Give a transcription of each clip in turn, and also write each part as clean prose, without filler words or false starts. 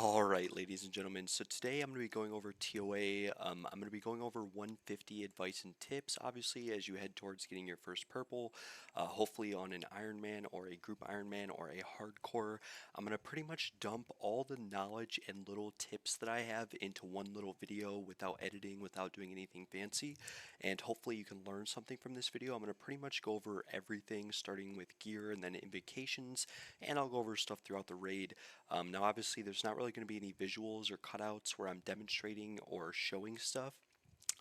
Alright, ladies and gentlemen, so today I'm going to be going over ToA. I'm going to be going over 150 advice and tips, obviously, as you head towards getting your first purple, hopefully on an Ironman or a group Ironman or a hardcore. I'm going to pretty much dump all the knowledge and little tips that I have into one little video without editing, without doing anything fancy, and hopefully you can learn something from this video. I'm going to pretty much go over everything, starting with gear and then invocations, and I'll go over stuff throughout the raid. Now, obviously, there's not really going to be any visuals or cutouts where I'm demonstrating or showing stuff.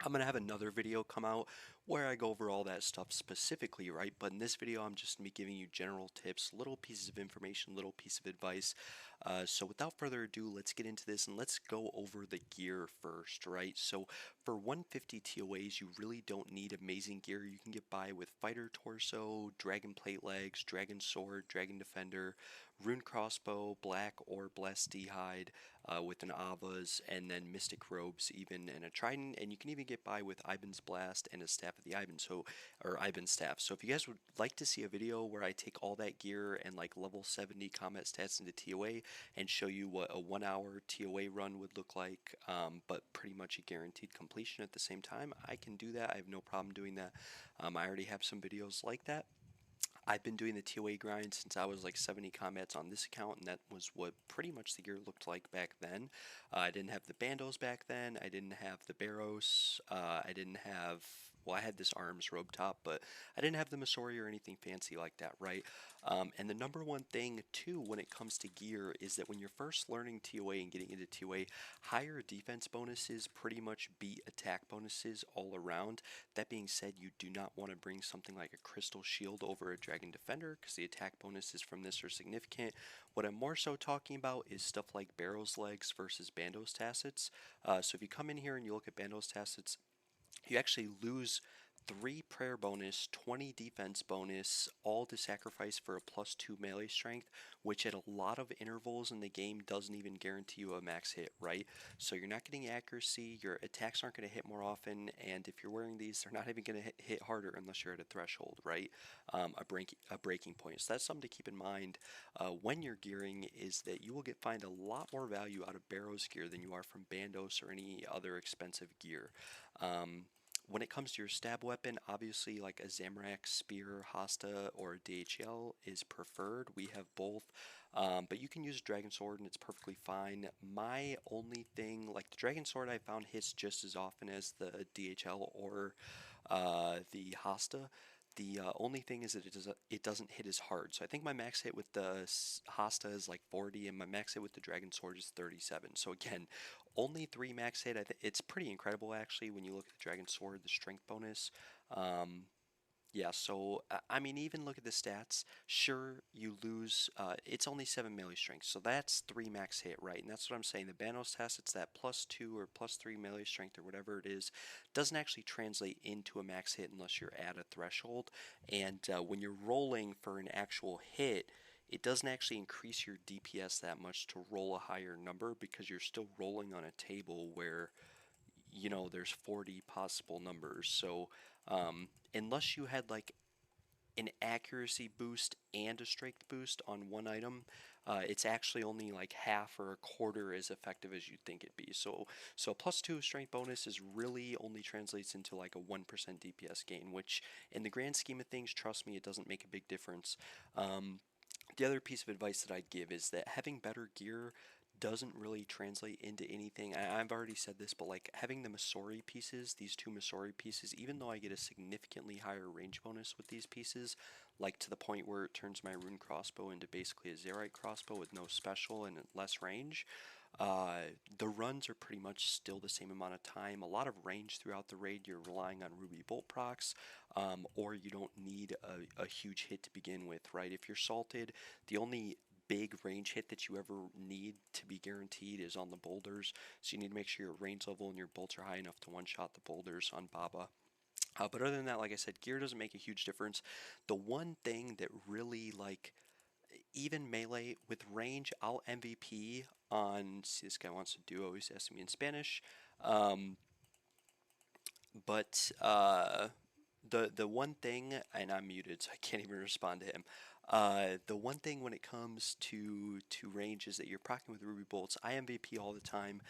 I'm going to have another video come out where I go over all that stuff specifically, right? But in this video, I'm just going to be giving you general tips, little pieces of information, little piece of advice. So without further ado, let's get into this and let's go over the gear first, right? So for 150 TOAs, you really don't need amazing gear. You can get by with Fighter Torso, Dragon Plate Legs, Dragon Sword, Dragon Defender, Rune Crossbow, Black or Blessed Hide, with an Avas, and then Mystic Robes even, and a Trident, and you can even get by with Ivan's Blast and a Staff of the Ivan, or Ivan Staff. So if you guys would like to see a video where I take all that gear and like level 70 combat stats into TOA and show you what a 1 hour TOA run would look like, but pretty much a guaranteed completion at the same time, I can do that. I have no problem doing that. I already have some videos like that. I've been doing the TOA grind since I was like 70 combats on this account, and that was what pretty much the gear looked like back then. I didn't have the bandos back then. I didn't have the barrows. I didn't have, well, I had this arms robe top, but I didn't have the Masori or anything fancy like that, right? And the number one thing too when it comes to gear is that when you're first learning TOA and getting into TOA, higher defense bonuses pretty much beat attack bonuses all around. That being said, you do not want to bring something like a Crystal Shield over a Dragon Defender because the attack bonuses from this are significant. What I'm more so talking about is stuff like Barrow's Legs versus Bandos Tacets. So if you come in here and you look at Bandos Tacets, you actually lose 3 prayer bonus, 20 defense bonus, all to sacrifice for a +2 melee strength, which at a lot of intervals in the game doesn't even guarantee you a max hit, right? So you're not getting accuracy, your attacks aren't going to hit more often, and if you're wearing these, they're not even going to hit harder unless you're at a threshold, right? A breaking point. So that's something to keep in mind when you're gearing, is that you will find a lot more value out of Barrow's gear than you are from Bandos or any other expensive gear. When it comes to your stab weapon, obviously like a Zamorak, Spear, Hasta, or DHL is preferred. We have both, but you can use a Dragon Sword and it's perfectly fine. My only thing, like the Dragon Sword I found hits just as often as the DHL or the Hasta. The only thing is that it doesn't hit as hard. So I think my max hit with the Hasta is like 40, and my max hit with the Dragon Sword is 37. So again, only 3 max hit. It's pretty incredible actually when you look at the Dragon Sword, the strength bonus. Yeah, so I mean, even look at the stats. Sure, you lose. It's only 7 melee strength, so that's 3 max hit, right? And that's what I'm saying. The Banos test, it's that +2 or +3 melee strength or whatever it is, doesn't actually translate into a max hit unless you're at a threshold. And when you're rolling for an actual hit, it doesn't actually increase your DPS that much to roll a higher number because you're still rolling on a table where there's 40 possible numbers. So unless you had like an accuracy boost and a strength boost on one item, it's actually only like half or a quarter as effective as you'd think it'd be. So a +2 strength bonus is really only translates into like a 1% DPS gain, which in the grand scheme of things, trust me, it doesn't make a big difference. The other piece of advice that I'd give is that having better gear doesn't really translate into anything. I've already said this, but like having the Masori pieces, these 2 Masori pieces, even though I get a significantly higher range bonus with these pieces, like to the point where it turns my Rune Crossbow into basically a Zerite crossbow with no special and less range, the runs are pretty much still the same amount of time. A lot of range throughout the raid, you're relying on Ruby Bolt procs, or you don't need a huge hit to begin with, right? If you're salted, the only big range hit that you ever need to be guaranteed is on the boulders, so you need to make sure your range level and your bolts are high enough to one-shot the boulders on Baba. But other than that, like I said, gear doesn't make a huge difference. The one thing that really, like, even melee with range, I'll MVP on, see, this guy wants to duo, he's asking me in Spanish, um, but the one thing, and I'm muted, so I can't even respond to him. The one thing when it comes to range is that you're procking with ruby bolts. I MVP all the time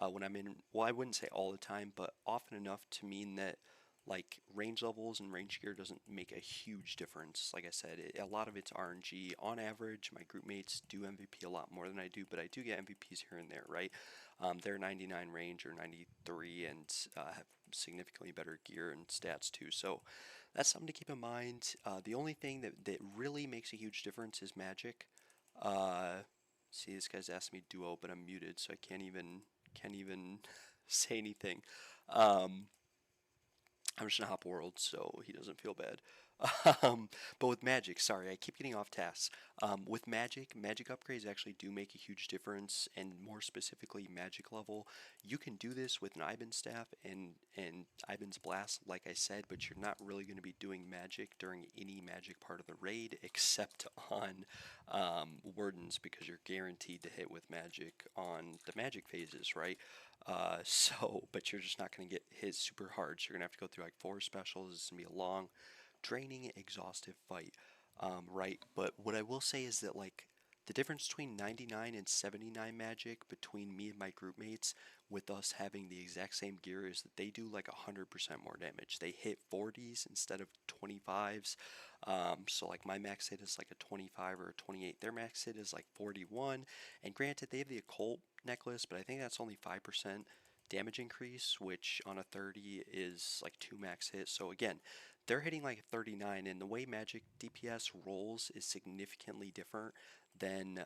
when I'm in. Well, I wouldn't say all the time, but often enough to mean that like range levels and range gear doesn't make a huge difference. Like I said, a lot of it's RNG. On average, my group mates do MVP a lot more than I do, but I do get MVPs here and there, right? They're 99 range or 93 and have significantly better gear and stats too. So that's something to keep in mind. The only thing that really makes a huge difference is magic. Uh, See, this guy's asking me duo, but I'm muted, so I can't even say anything. Um, I'm just gonna hop world so he doesn't feel bad. Um, but with magic, sorry, I keep getting off task. With magic upgrades actually do make a huge difference, and more specifically, magic level. You can do this with an Ivan staff and Ivan's blast, like I said, but you're not really going to be doing magic during any magic part of the raid except on Wardens because you're guaranteed to hit with magic on the magic phases, right? But you're just not going to get hit super hard. So you're going to have to go through like 4 specials. It's going to be a long, draining, exhaustive fight, right? But what I will say is that like the difference between 99 and 79 magic between me and my group mates with us having the exact same gear is that they do like 100% more damage. They hit 40s instead of 25s. So like my max hit is like a 25 or a 28. Their max hit is like 41. And granted, they have the occult necklace, but I think that's only 5% damage increase, which on a 30 is like 2 max hits. So again, they're hitting like 39, and the way magic DPS rolls is significantly different than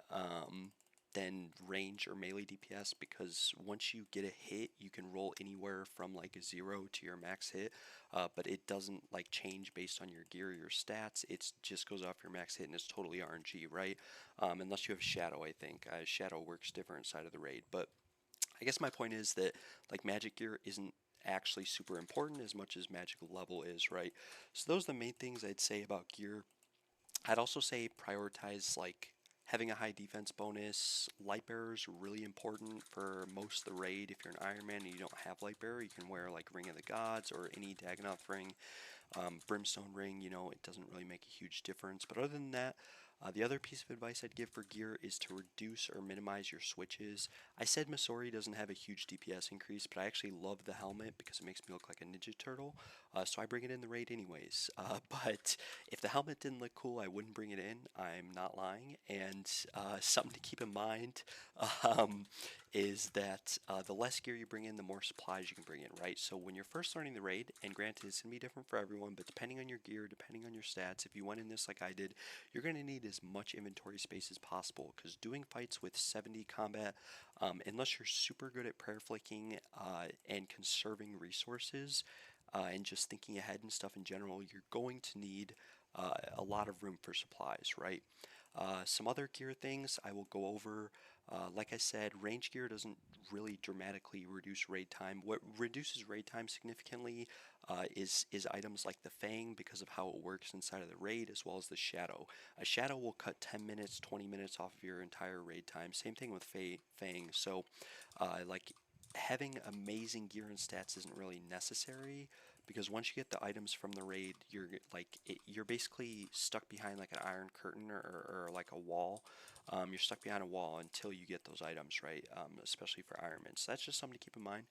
than range or melee DPS because once you get a hit, you can roll anywhere from like a 0 to your max hit, but it doesn't like change based on your gear or your stats. It just goes off your max hit and it's totally RNG, right? Unless you have Shadow, I think. Shadow works different side of the raid, but I guess my point is that like magic gear isn't actually super important as much as magical level is, right? So those are the main things I'd say about gear. I'd also say prioritize like having a high defense bonus. Light bearers are really important for most of the raid. If you're an Iron Man and you don't have light bearer, you can wear like Ring of the Gods or any Dagonoth ring, Brimstone ring. It doesn't really make a huge difference. But other than that, the other piece of advice I'd give for gear is to reduce or minimize your switches. I said Masori doesn't have a huge DPS increase, but I actually love the helmet because it makes me look like a Ninja Turtle, so I bring it in the raid anyways. But if the helmet didn't look cool, I wouldn't bring it in. I'm not lying. And something to keep in mind um, is that the less gear you bring in, the more supplies you can bring in, right? So when you're first learning the raid, and granted it's going to be different for everyone, but depending on your gear, depending on your stats, if you went in this like I did, you're going to need as much inventory space as possible because doing fights with 70 combat, unless you're super good at prayer flicking and conserving resources and just thinking ahead and stuff in general, you're going to need a lot of room for supplies, right? Some other gear things I will go over. Like I said, range gear doesn't really dramatically reduce raid time. What reduces raid time significantly is items like the Fang because of how it works inside of the raid, as well as the Shadow. A Shadow will cut 10 minutes, 20 minutes off of your entire raid time. Same thing with Fang. So, like having amazing gear and stats isn't really necessary because once you get the items from the raid, you're basically stuck behind like an iron curtain or like a wall. You're stuck behind a wall until you get those items, right? Especially for Iron Man. So that's just something to keep in mind.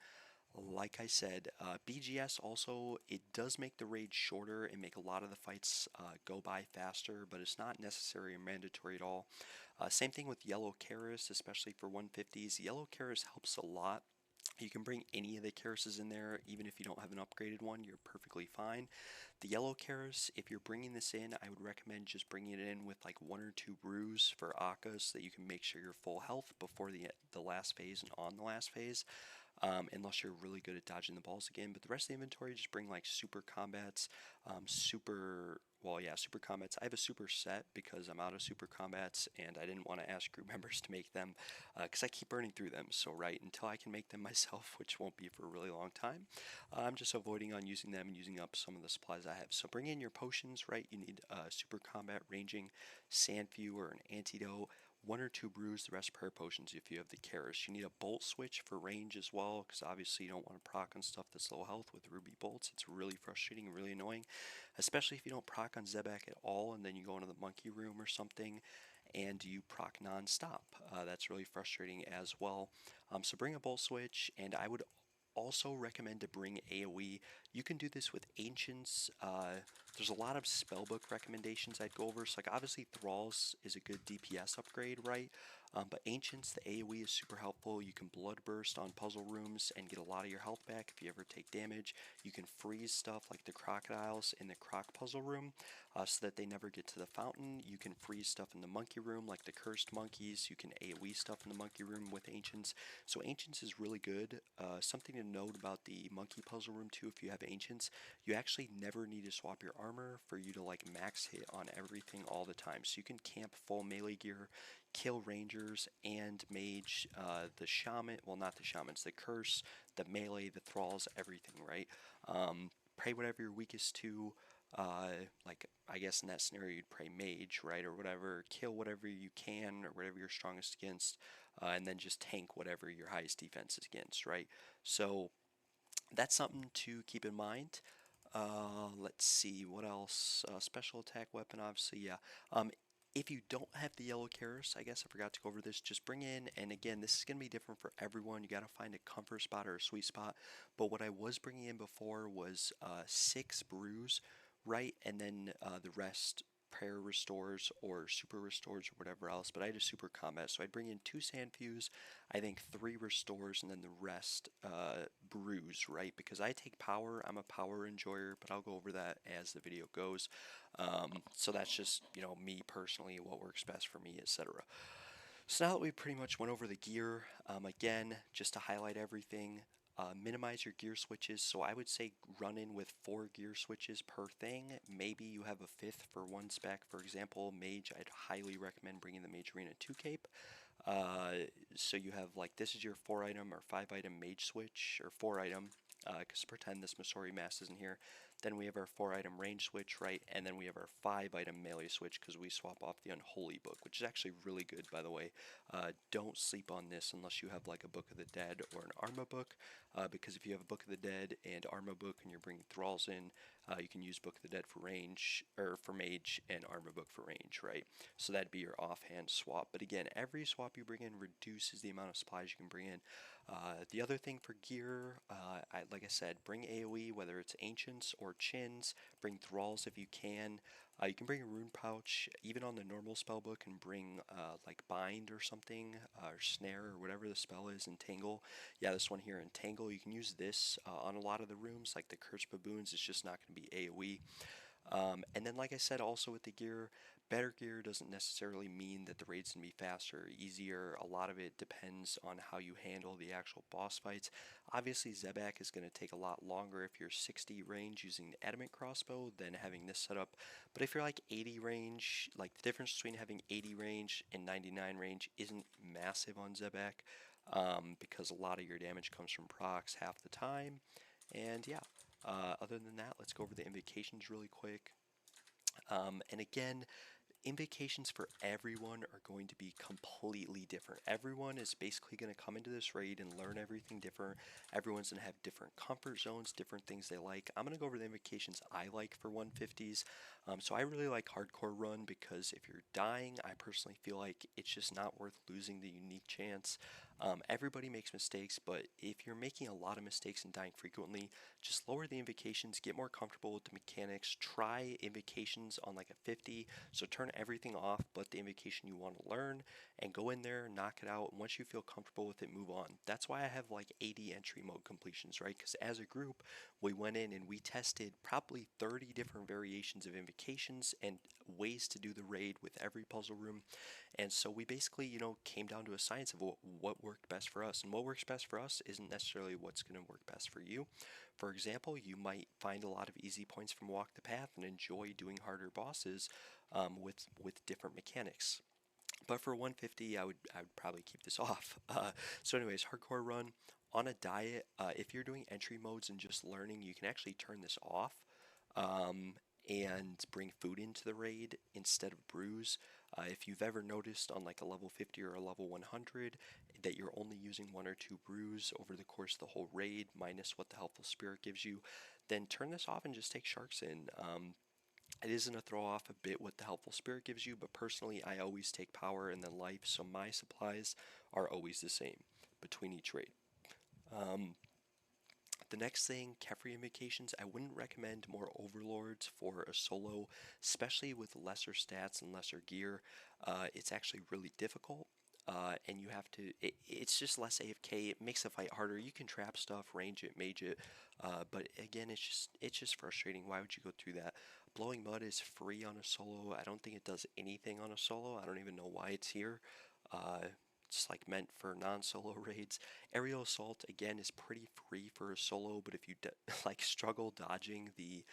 Like I said, BGS also, it does make the raid shorter and make a lot of the fights go by faster, but it's not necessary or mandatory at all. Same thing with Yellow Karis, especially for 150s. Yellow Karis helps a lot. You can bring any of the Karases in there, even if you don't have an upgraded one, you're perfectly fine. The yellow Karas, if you're bringing this in, I would recommend just bringing it in with like 1 or 2 brews for Akkha so that you can make sure you're full health before the last phase and on the last phase. Unless you're really good at dodging the balls again. But the rest of the inventory, just bring like super combats, super combats. I have a super set because I'm out of super combats and I didn't want to ask group members to make them because I keep burning through them. So right until I can make them myself, which won't be for a really long time, I'm just avoiding on using them and using up some of the supplies I have. So bring in your potions, right? You need super combat ranging, Sandfew or an antidote. 1 or 2 brews, the rest prayer potions if you have the Karis. You need a bolt switch for range as well, because obviously you don't want to proc on stuff that's low health with ruby bolts. It's really frustrating and really annoying, especially if you don't proc on Zebak at all and then you go into the monkey room or something and you proc non-stop. That's really frustrating as well. So bring a bolt switch, and I would also recommend to bring AoE. You can do this with Ancients. There's a lot of spellbook recommendations I'd go over. So like obviously Thralls is a good DPS upgrade, right? But Ancients, the AoE is super helpful. You can Blood Burst on puzzle rooms and get a lot of your health back if you ever take damage. You can freeze stuff like the crocodiles in the croc puzzle room so that they never get to the fountain. You can freeze stuff in the monkey room like the cursed monkeys. You can AoE stuff in the monkey room with Ancients. So Ancients is really good. Something to note about the monkey puzzle room too, if you have Ancients, you actually never need to swap your armor for you to like max hit on everything all the time. So you can camp full melee gear, kill rangers and mage, the shaman, well not the shamans, the curse, the melee, the thralls, everything, right? Pray whatever you're weakest to. Like I guess in that scenario you'd pray mage, right, or whatever. Kill whatever you can or whatever you're strongest against, and then just tank whatever your highest defense is against, right? So that's something to keep in mind. Let's see what else. Special attack weapon, obviously, yeah. If you don't have the yellow Karis, I guess I forgot to go over this, just bring in, and again, this is going to be different for everyone. You got to find a comfort spot or a sweet spot. But what I was bringing in before was 6 brews, right? And then the rest prayer restores or super restores or whatever else. But I had a super combat, so I'd bring in 2 sand fuse, I think 3 restores, and then the rest brews, right? Because I take power, I'm a power enjoyer, but I'll go over that as the video goes. So that's just, you know, me personally, what works best for me, etc. So now that we pretty much went over the gear, again, just to highlight everything, minimize your gear switches. So I would say run in with 4 gear switches per thing. Maybe you have a 5th for one spec. For example, mage, I'd highly recommend bringing the Mage Arena 2 cape. So you have like, this is your 4 item or 5 item mage switch, or 4 item, because pretend this Masori mask isn't here. Then we have our 4 item range switch, right? And then we have our 5 item melee switch because we swap off the Unholy book, which is actually really good, by the way. Don't sleep on this unless you have like a Book of the Dead or an Arma book, because if you have a Book of the Dead and Arma book and you're bringing Thralls in, you can use Book of the Dead for range, or for mage, and Arma book for range, right? So that'd be your offhand swap. But again, every swap you bring in reduces the amount of supplies you can bring in. The other thing for gear, like I said, bring AoE, whether it's Ancients or Chins. Bring Thralls if you can. You can bring a rune pouch, even on the normal spell book, and bring like Bind or something, or Snare, or whatever the spell is, Entangle. Yeah, this one here, Entangle, you can use this on a lot of the rooms, like the Cursed Baboons, it's just not going to be AoE. And then, like I said, also with the gear, better gear doesn't necessarily mean that the raid's going to be faster or easier. A lot of it depends on how you handle the actual boss fights. Obviously, Zebak is going to take a lot longer if you're 60 range using the Adamant crossbow than having this setup. But if you're like 80 range, like the difference between having 80 range and 99 range isn't massive on Zebak, because a lot of your damage comes from procs half the time. And yeah, other than that, let's go over the invocations really quick. And again, invocations for everyone are going to be completely different. Everyone is basically going to come into this raid and learn everything different. Everyone's going to have different comfort zones, different things they like. I'm going to go over the invocations I like for 150s. So I really like Hardcore Run because if you're dying, I personally feel like it's just not worth losing the unique chance. Everybody makes mistakes, but if you're making a lot of mistakes and dying frequently, just lower the invocations, get more comfortable with the mechanics, try invocations on like a 50, so turn everything off but the invocation you want to learn, and go in there, knock it out, and once you feel comfortable with it, move on. That's why I have like 80 entry mode completions, right? Because as a group, we went in and we tested probably 30 different variations of invocations and ways to do the raid with every puzzle room. And so we basically, you know, came down to a science of what worked best for us. And what works best for us isn't necessarily what's going to work best for you. For example, you might find a lot of easy points from Walk the Path and enjoy doing harder bosses with different mechanics. But for 150, I would probably keep this off. So anyways, Hardcore Run. On a diet, if you're doing entry modes and just learning, you can actually turn this off. And bring food into the raid instead of brews. If you've ever noticed on like a level 50 or a level 100 that you're only using 1 or 2 brews over the course of the whole raid, minus what the Helpful Spirit gives you, then turn this off and just take Sharks in. It is going to throw off a bit what the Helpful Spirit gives you, but personally, I always take power and then life, so my supplies are always the same between each raid. Um, the next thing, Kephri invocations, I wouldn't recommend more overlords for a solo, especially with lesser stats and lesser gear. It's actually really difficult. And you have to, it's just less AFK. It makes the fight harder. You can trap stuff, range it, mage it, but again, it's just frustrating. Why would you go through that? Blowing Mud is free on a solo. I don't think it does anything on a solo. I don't even know why it's here. Uh, it's like meant for non-solo raids. Aerial Assault again is pretty free for a solo, but if you like struggle dodging the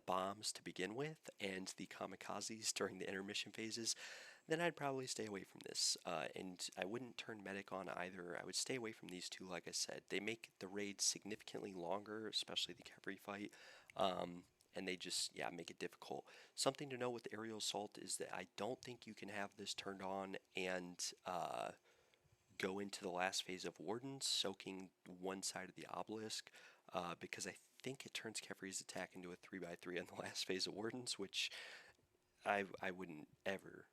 bombs to begin with and the kamikazes during the intermission phases, then I'd probably stay away from this. And I wouldn't turn Medic on either. I would stay away from these two, like I said. They make the raid significantly longer, especially the Kephri fight. And they just, yeah, make it difficult. Something to know with Aerial Assault is that I don't think you can have this turned on and go into the last phase of Wardens, soaking one side of the obelisk, because I think it turns Kephri's attack into a 3x3 on the last phase of Wardens, which I wouldn't ever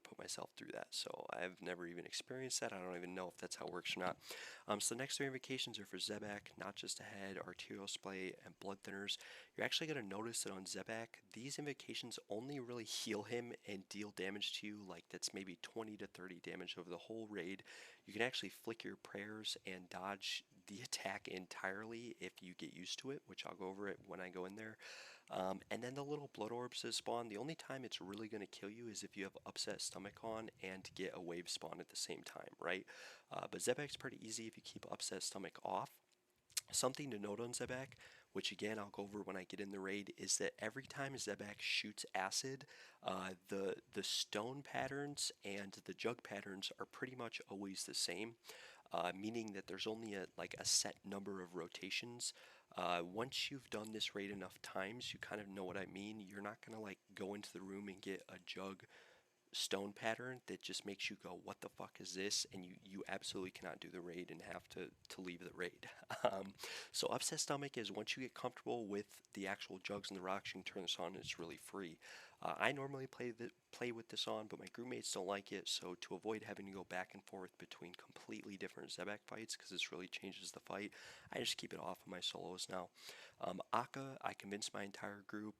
put myself through that. So I've never even experienced that. I don't even know if that's how it works or not. So the next 3 invocations are for Zebak, not just a head, arterial splay, and blood thinners. You're actually going to notice that on Zebak, these invocations only really heal him and deal damage to you, like that's maybe 20 to 30 damage over the whole raid. You can actually flick your prayers and dodge the attack entirely if you get used to it, which I'll go over it when I go in there. And then the little blood orbs that spawn, the only time it's really going to kill you is if you have upset stomach on and get a wave spawn at the same time, right? But Zebak's pretty easy if you keep upset stomach off. Something to note on Zebak, which again I'll go over when I get in the raid, is that every time Zebak shoots acid, the stone patterns and the jug patterns are pretty much always the same, meaning that there's only a set number of rotations. Once you've done this raid enough times, you kind of know what I mean. You're not gonna like go into the room and get a jug stone pattern that just makes you go, what the fuck is this? And you absolutely cannot do the raid and have to leave the raid. So upset stomach is once you get comfortable with the actual jugs and the rocks, you can turn this on and it's really free. I normally play with this on, but my groupmates don't like it, so to avoid having to go back and forth between completely different Zebak fights, because this really changes the fight, I just keep it off of my solos now. Akkha, I convinced my entire group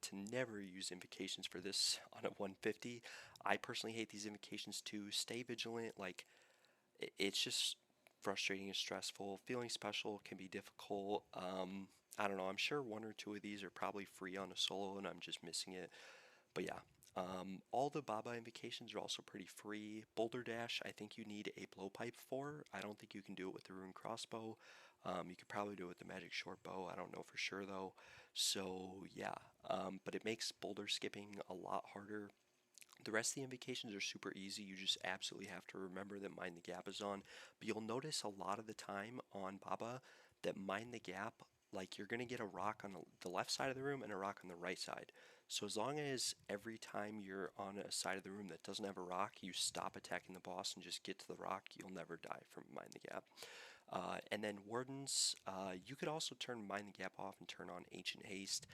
to never use invocations for this on a 150. I personally hate these invocations too. Stay vigilant. Like, it's just frustrating and stressful. Feeling special can be difficult. I don't know. I'm sure 1 or 2 of these are probably free on a solo, and I'm just missing it. But yeah, all the Baba invocations are also pretty free. Boulder Dash, I think you need a blowpipe for. I don't think you can do it with the Rune Crossbow. You could probably do it with the Magic Short Bow. I don't know for sure though. So yeah, but it makes boulder skipping a lot harder. The rest of the invocations are super easy. You just absolutely have to remember that Mind the Gap is on. But you'll notice a lot of the time on Baba that Mind the Gap, like you're going to get a rock on the left side of the room and a rock on the right side. So as long as every time you're on a side of the room that doesn't have a rock, you stop attacking the boss and just get to the rock, you'll never die from Mind the Gap. And then Wardens, you could also turn Mind the Gap off and turn on Ancient Haste.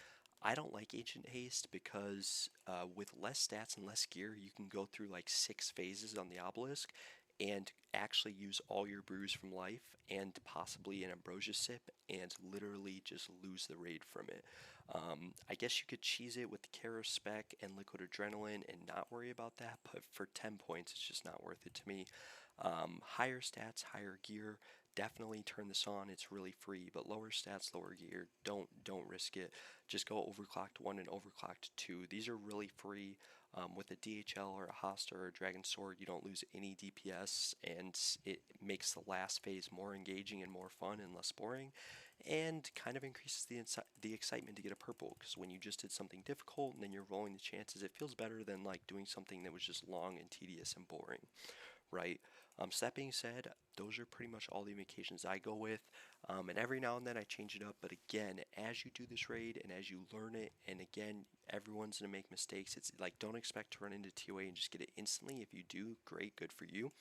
I don't like Ancient Haste because with less stats and less gear, you can go through like 6 phases on the obelisk and actually use all your brews from life and possibly an ambrosia sip and literally just lose the raid from it. I guess you could cheese it with the Kara Spec and Liquid Adrenaline and not worry about that, but for 10 points, it's just not worth it to me. Higher stats, higher gear, definitely turn this on. It's really free, but lower stats, lower gear, don't risk it. Just go overclocked 1 and overclocked 2. These are really free. With a DHL or a Hosta or a Dragon Sword, you don't lose any DPS, and it makes the last phase more engaging and more fun and less boring, and kind of increases the excitement to get a purple, because when you just did something difficult and then you're rolling the chances, it feels better than like doing something that was just long and tedious and boring, right? So that being said, those are pretty much all the invocations I go with. And every now and then I change it up. But again, as you do this raid and as you learn it, and again, everyone's going to make mistakes. It's like, don't expect to run into ToA and just get it instantly. If you do, great, good for you.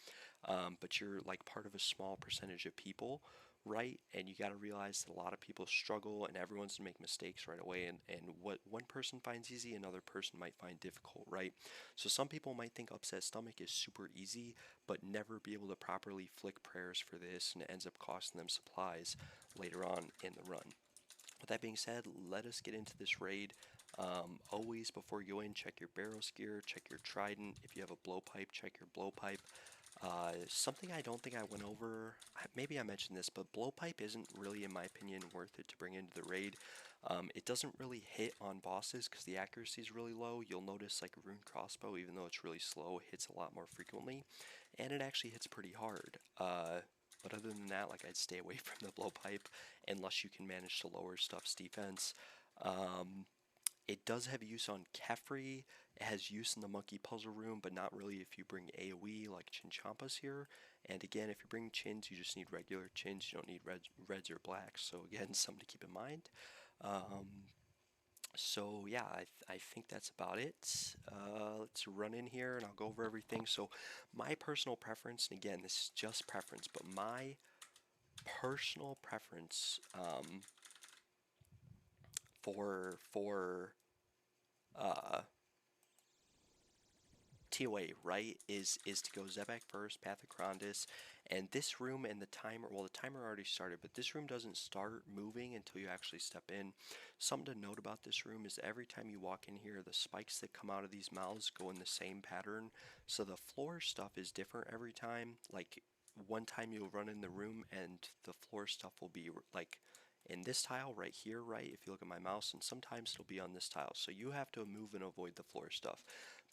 But you're like part of a small percentage of people, right? And you got to realize that a lot of people struggle and everyone's going to make mistakes right away. And what one person finds easy, another person might find difficult, right? So some people might think upset stomach is super easy, but never be able to properly flick prayers for this, and it ends up costing them supplies later on in the run. With that being said, let us get into this raid. Always before you go in, check your Barrows gear, check your trident. If you have a blowpipe, check your blowpipe. Something I don't think I went over, maybe I mentioned this, but blowpipe isn't really, in my opinion, worth it to bring into the raid. It doesn't really hit on bosses because the accuracy is really low. You'll notice like a rune crossbow, even though it's really slow, hits a lot more frequently, and it actually hits pretty hard. But other than that, like, I'd stay away from the blowpipe unless you can manage to lower stuff's defense. It does have use on Kephri. It has use in the monkey puzzle room, but not really if you bring AoE like Chinchampas here. And again, if you bring chins, you just need regular chins. You don't need reds or blacks. So again, something to keep in mind. So yeah, I think that's about it. Let's run in here and I'll go over everything. So my personal preference, and again, this is just preference, but my personal preference for ToA, right, is to go Zebak first, Path of Krondis, and this room and the timer, well, the timer already started, but this room doesn't start moving until you actually step in. Something to note about this room is every time you walk in here, the spikes that come out of these mouths go in the same pattern, so the floor stuff is different every time. Like, one time you'll run in the room and the floor stuff will be like in this tile right here, right, if you look at my mouse, and sometimes it'll be on this tile, so you have to move and avoid the floor stuff.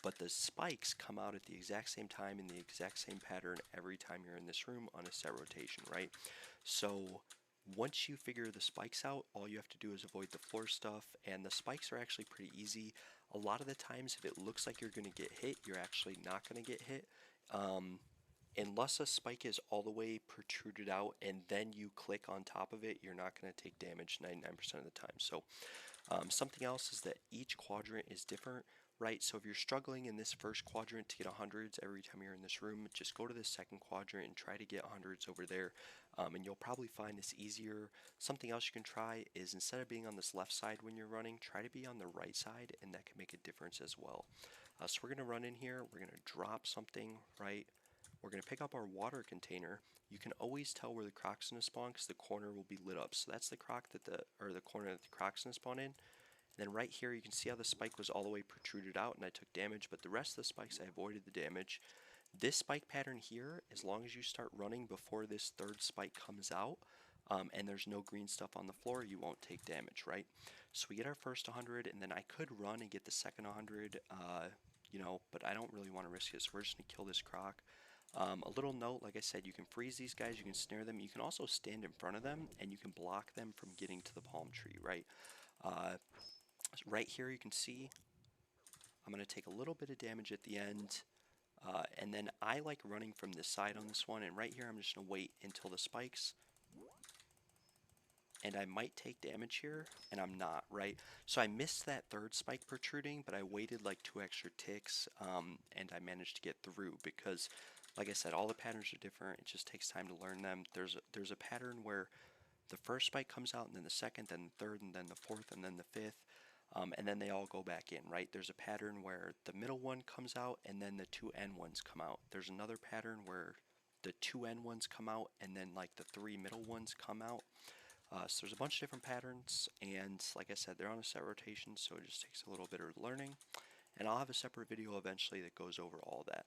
But the spikes come out at the exact same time in the exact same pattern every time you're in this room on a set rotation, right? So once you figure the spikes out, all you have to do is avoid the floor stuff, and the spikes are actually pretty easy. A lot of the times, if it looks like you're going to get hit, you're actually not going to get hit. Unless a spike is all the way protruded out and then you click on top of it, you're not going to take damage 99% of the time. So something else is that each quadrant is different, right? So if you're struggling in this first quadrant to get hundreds every time you're in this room, just go to the second quadrant and try to get hundreds over there, and you'll probably find this easier. Something else you can try is, instead of being on this left side when you're running, try to be on the right side, and that can make a difference as well. So we're going to run in here, we're going to drop something, right? We're going to pick up our water container. You can always tell where the croc's going to spawn because the corner will be lit up. So that's the croc that the corner that the croc's going to spawn in. And then right here you can see how the spike was all the way protruded out and I took damage, but the rest of the spikes I avoided the damage. This spike pattern here, as long as you start running before this third spike comes out, and there's no green stuff on the floor, you won't take damage, right? So we get our first 100, and then I could run and get the second 100, you know, but I don't really want to risk it, so we're just going to kill this croc. A little note, like I said, you can freeze these guys, you can snare them, you can also stand in front of them, and you can block them from getting to the palm tree, right? Right here you can see I'm going to take a little bit of damage at the end, and then I like running from this side on this one, and right here I'm just going to wait until the spikes, and I might take damage here, and I'm not, right? So I missed that third spike protruding, but I waited like 2 extra ticks, and I managed to get through because, like I said, all the patterns are different. It just takes time to learn them. There's a pattern where the first spike comes out, and then the second, then the third, and then the fourth, and then the fifth, and then they all go back in, right? There's a pattern where the middle one comes out, and then the 2 end ones come out. There's another pattern where the 2 end ones come out, and then like the 3 middle ones come out. So there's a bunch of different patterns, and like I said, they're on a set rotation, so it just takes a little bit of learning. And I'll have a separate video eventually that goes over all that.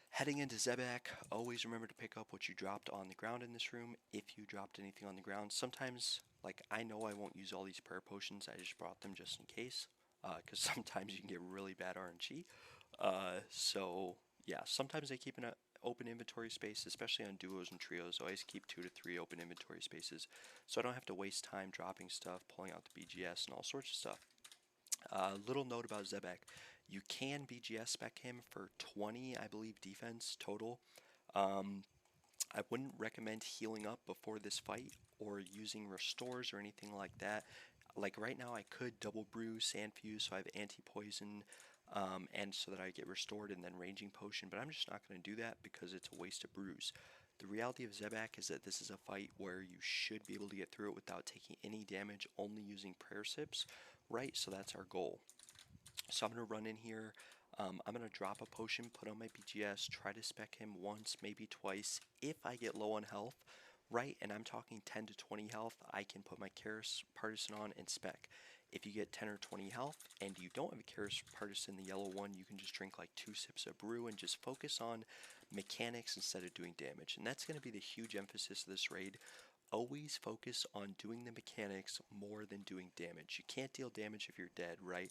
Heading into Zebak, always remember to pick up what you dropped on the ground in this room, if you dropped anything on the ground. Sometimes, like, I know I won't use all these prayer potions, I just brought them just in case, because sometimes you can get really bad RNG. So, yeah, sometimes I keep an open inventory space, especially on duos and trios. I always keep 2 to 3 open inventory spaces, so I don't have to waste time dropping stuff, pulling out the BGS, and all sorts of stuff. Little note about Zebak. You can BGS spec him for 20, I believe, defense total. I wouldn't recommend healing up before this fight or using restores or anything like that. Like right now, I could double brew sand fuse, so I have anti-poison, and so that I get restored and then ranging potion, but I'm just not going to do that because it's a waste of brews. The reality of Zebak is that this is a fight where you should be able to get through it without taking any damage, only using prayer sips, right? So that's our goal. So I'm going to run in here. I'm going to drop a potion, put on my BGS, try to spec him once, maybe twice. If I get low on health, right, and I'm talking 10 to 20 health, I can put my Karis Partisan on and spec. If you get 10 or 20 health and you don't have a Karis Partisan, the yellow one, you can just drink like 2 sips of brew and just focus on mechanics instead of doing damage. And that's going to be the huge emphasis of this raid. Always focus on doing the mechanics more than doing damage. You can't deal damage if you're dead, right?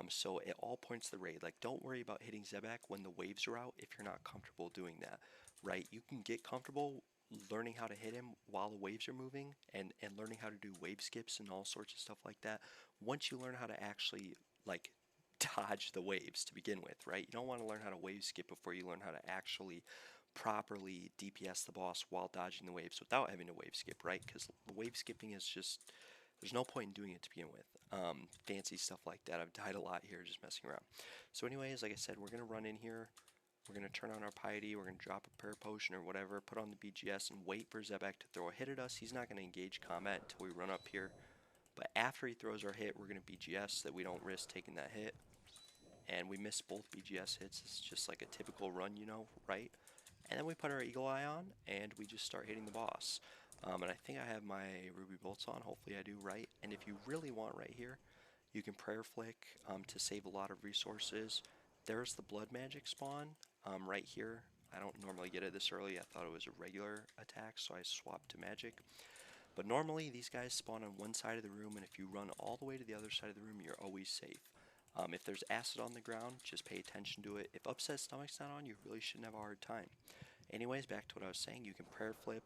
So at all points of the raid, like don't worry about hitting Zebak when the waves are out if you're not comfortable doing that, right? You can get comfortable learning how to hit him while the waves are moving and learning how to do wave skips and all sorts of stuff like that. Once you learn how to actually like dodge the waves to begin with, right? You don't want to learn how to wave skip before you learn how to actually properly DPS the boss while dodging the waves without having to wave skip, right? Because wave skipping is just, there's no point in doing it to begin with. Fancy stuff like that. I've died a lot here just messing around. So anyways, like I said, we're going to run in here. We're going to turn on our piety. We're going to drop a prayer potion or whatever, put on the BGS, and wait for Zebak to throw a hit at us. He's not going to engage combat until we run up here. But after he throws our hit, we're going to BGS so that we don't risk taking that hit. And we miss both BGS hits. It's just like a typical run, you know, right? And then we put our Eagle Eye on, and we just start hitting the boss. And I think I have my Ruby Bolts on. Hopefully I do, right? And if you really want right here, you can Prayer Flick to save a lot of resources. There's the Blood Magic spawn right here. I don't normally get it this early. I thought it was a regular attack, so I swapped to Magic. But normally these guys spawn on one side of the room, and if you run all the way to the other side of the room, you're always safe. If there's acid on the ground, just pay attention to it. If Upset Stomach's not on, you really shouldn't have a hard time. Anyways, back to what I was saying, you can prayer flip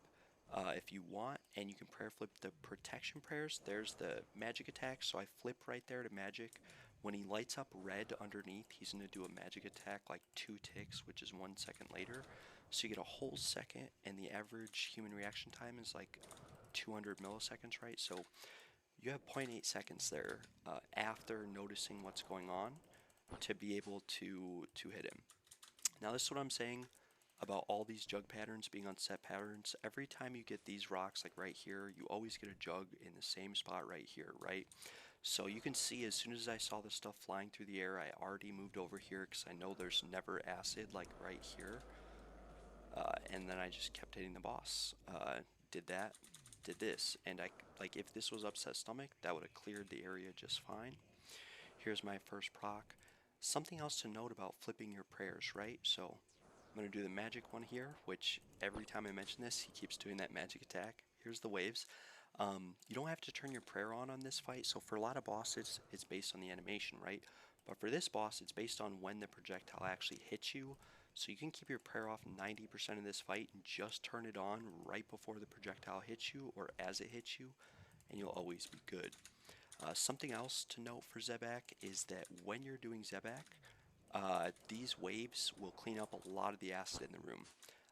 if you want, and you can prayer flip the protection prayers. There's the magic attack, so I flip right there to magic. When he lights up red underneath, he's going to do a magic attack like 2 ticks, which is 1 second later. So you get a whole second, and the average human reaction time is like 200 milliseconds, right? So you have 0.8 seconds there after noticing what's going on to be able to hit him. Now this is what I'm saying about all these jug patterns being on set patterns. Every time you get these rocks like right here, you always get a jug in the same spot right here, right? So you can see as soon as I saw this stuff flying through the air, I already moved over here because I know there's never acid like right here. And then I just kept hitting the boss. Did that, did this, and like if this was Upset Stomach, that would have cleared the area just fine. Here's my first proc. Something else to note about flipping your prayers, right? So I'm going to do the magic one here, which every time I mention this, he keeps doing that magic attack. Here's the waves. You don't have to turn your prayer on this fight, so for a lot of bosses, it's based on the animation, right? But for this boss, it's based on when the projectile actually hits you. So you can keep your prayer off 90% of this fight and just turn it on right before the projectile hits you or as it hits you, and you'll always be good. Something else to note for Zebak is that when you're doing Zebak, these waves will clean up a lot of the acid in the room.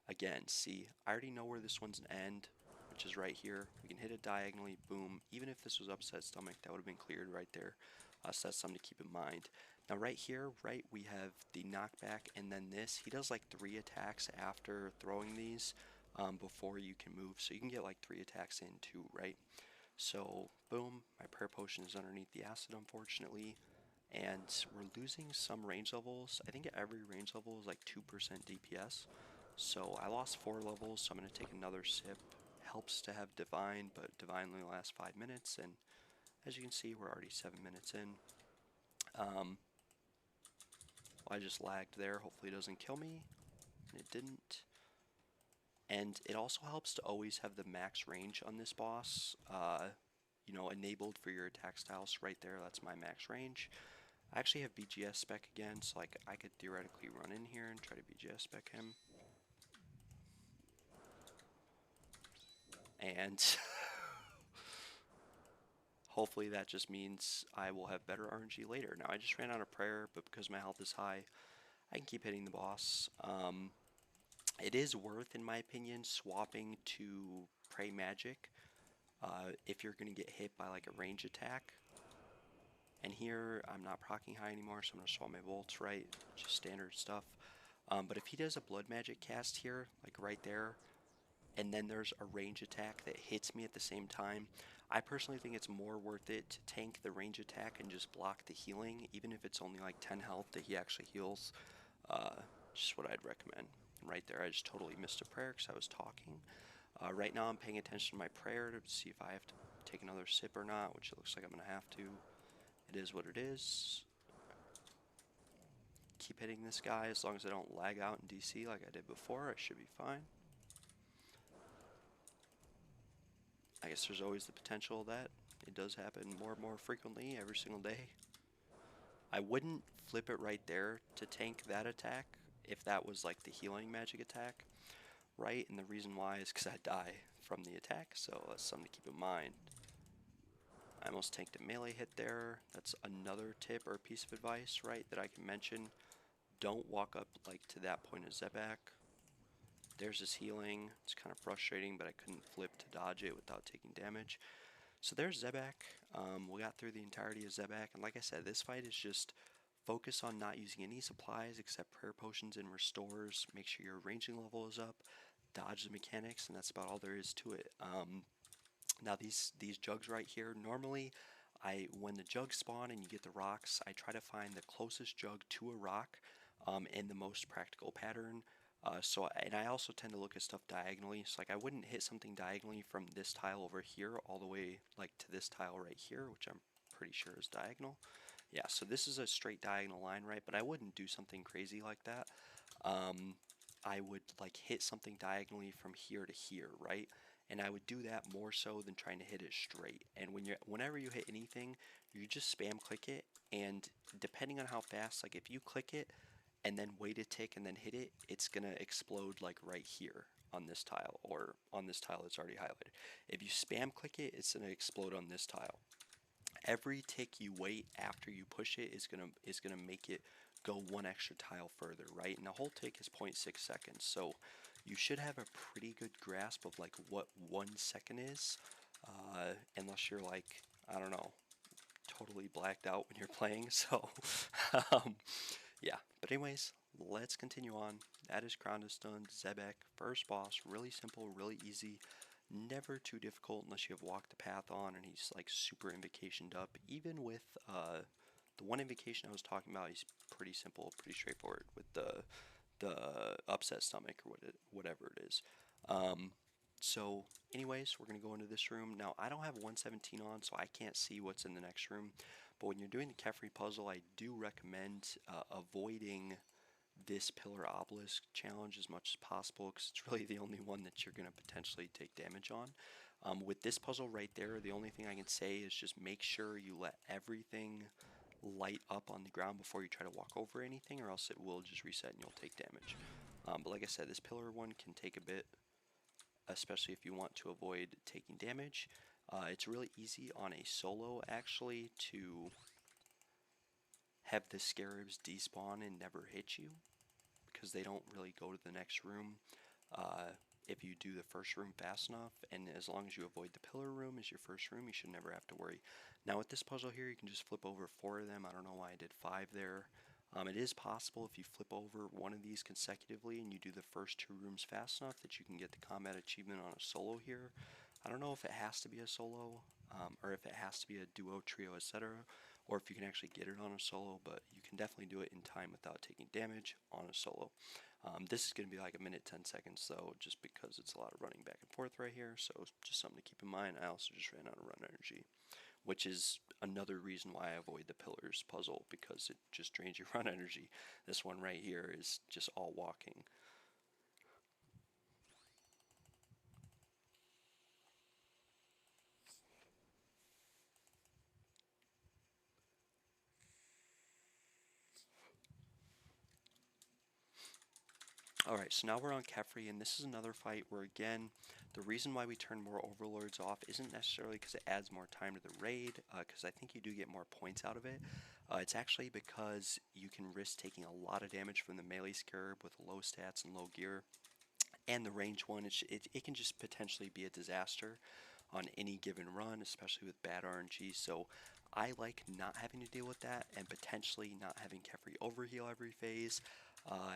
Again, see, I already know where this one's an end, which is right here. We can hit it diagonally, boom. Even if this was Upset Stomach, that would have been cleared right there. So that's something to keep in mind. Now right here, right, we have the knockback and then this. He does like 3 attacks after throwing these before you can move. So you can get like 3 attacks in too, right? So, boom, my prayer potion is underneath the acid, unfortunately. And we're losing some range levels. I think every range level is like 2% DPS. So I lost 4 levels, so I'm going to take another sip. Helps to have Divine, but Divine only lasts 5 minutes. And as you can see, we're already 7 minutes in. I just lagged there. Hopefully it doesn't kill me. And it didn't. And it also helps to always have the max range on this boss, you know, enabled for your attack styles right there. That's my max range. I actually have BGS spec again, so like I could theoretically run in here and try to BGS spec him. And hopefully that just means I will have better RNG later. Now I just ran out of prayer, but because my health is high, I can keep hitting the boss. It is worth, in my opinion, swapping to Pray Magic if you're going to get hit by like a range attack. And here I'm not proccing high anymore, so I'm going to swap my bolts, right? Just standard stuff. But if he does a blood magic cast here, like right there, and then there's a range attack that hits me at the same time, I personally think it's more worth it to tank the range attack and just block the healing, even if it's only like 10 health that he actually heals. Uh, just what I'd recommend. Right there, I just totally missed a prayer because I was talking. Right now I'm paying attention to my prayer to see if I have to take another sip or not, which it looks like I'm going to have to. It is what it is. Keep hitting this guy as long as I don't lag out in DC like I did before. I should be fine. I guess there's always the potential that it does happen more and more frequently every single day. I wouldn't flip it right there to tank that attack if that was like the healing magic attack, right? And the reason why is because I die from the attack, so that's something to keep in mind. I almost tanked a melee hit there. That's another tip or piece of advice, right, that I can mention. Don't walk up like to that point of Zebak. There's his healing. It's kind of frustrating, but I couldn't flip to dodge it without taking damage. So there's Zebak. We got through the entirety of Zebak, and like I said, this fight is just focus on not using any supplies except prayer potions and restores. Make sure your ranging level is up. Dodge the mechanics, and that's about all there is to it. Now these jugs right here, normally when the jugs spawn and you get the rocks, I try to find the closest jug to a rock in the most practical pattern. And I also tend to look at stuff diagonally. So like I wouldn't hit something diagonally from this tile over here all the way like to this tile right here, which I'm pretty sure is diagonal. Yeah, so this is a straight diagonal line, right? But I wouldn't do something crazy like that. I would like hit something diagonally from here to here, right? And I would do that more so than trying to hit it straight. And whenever you hit anything, you just spam click it, and depending on how fast, like if you click it and then wait a tick and then hit it, it's gonna explode like right here on this tile, or on this tile that's already highlighted. If you spam click it, it's gonna explode on this tile. Every tick you wait after you push it is gonna make it go one extra tile further, right? And the whole tick is 0.6 seconds, so you should have a pretty good grasp of like what 1 second is, unless you're like, I don't know, totally blacked out when you're playing. So um, yeah, but anyways, let's continue on. That is Crown is done. Zebak, first boss, really simple, really easy. Never too difficult unless you have walked the path on and he's like super invocationed up. Even with the one invocation I was talking about, he's pretty simple, pretty straightforward with the upset stomach or whatever it is. So anyways, we're going to go into this room. Now, I don't have 117 on, so I can't see what's in the next room. But when you're doing the Kephri puzzle, I do recommend avoiding this pillar obelisk challenge as much as possible, because it's really the only one that you're going to potentially take damage on. With this puzzle right there, the only thing I can say is just make sure you let everything light up on the ground before you try to walk over anything, or else it will just reset and you'll take damage. But like I said, this pillar one can take a bit, especially if you want to avoid taking damage. It's really easy on a solo actually to have the scarabs despawn and never hit you, because they don't really go to the next room if you do the first room fast enough, and as long as you avoid the pillar room as your first room, you should never have to worry. Now with this puzzle here, you can just flip over 4 of them. I don't know why I did 5 there. It is possible if you flip over one of these consecutively and you do the first 2 rooms fast enough that you can get the combat achievement on a solo here. I don't know if it has to be a solo, or if it has to be a duo, trio, etc., or if you can actually get it on a solo, but you can definitely do it in time without taking damage on a solo. This is going to be like 1 minute 10 seconds though, just because it's a lot of running back and forth right here, so just something to keep in mind. I also just ran out of run energy, which is another reason why I avoid the pillars puzzle, because it just drains your run energy. This one right here is just all walking. Alright, so now we're on Kephri, and this is another fight where, again, the reason why we turn more overlords off isn't necessarily because it adds more time to the raid, because I think you do get more points out of it. It's actually because you can risk taking a lot of damage from the melee scarab with low stats and low gear. and the range one, it can just potentially be a disaster on any given run, especially with bad RNG. So I like not having to deal with that and potentially not having Kephri overheal every phase.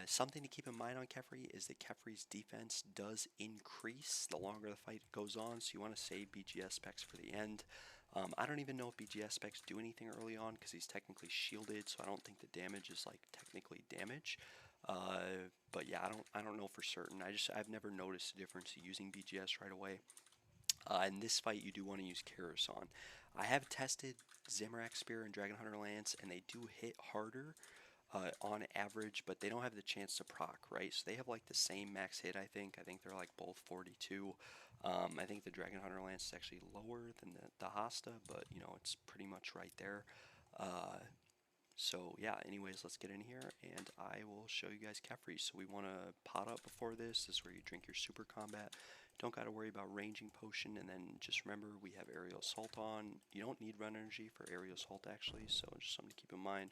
Something to keep in mind on Kephri is that Kephri's defense does increase the longer the fight goes on, so you want to save BGS specs for the end. I don't even know if BGS specs do anything early on because he's technically shielded, so I don't think the damage is like technically damage. But yeah, I don't know for certain. I've never noticed a difference using BGS right away. In this fight, you do want to use Karasan. I have tested Zamorak Spear and Dragon Hunter Lance, and they do hit harder on average, but they don't have the chance to proc, right? So they have like the same max hit, I think. I think they're like both 42. I think the Dragon Hunter Lance is actually lower than the Hasta, but you know, it's pretty much right there. So yeah, anyways, let's get in here and I will show you guys Kephri. So we want to pot up before this. This is where you drink your super combat. Don't got to worry about ranging potion, and then just remember we have aerial assault on. You don't need run energy for aerial assault actually, so just something to keep in mind.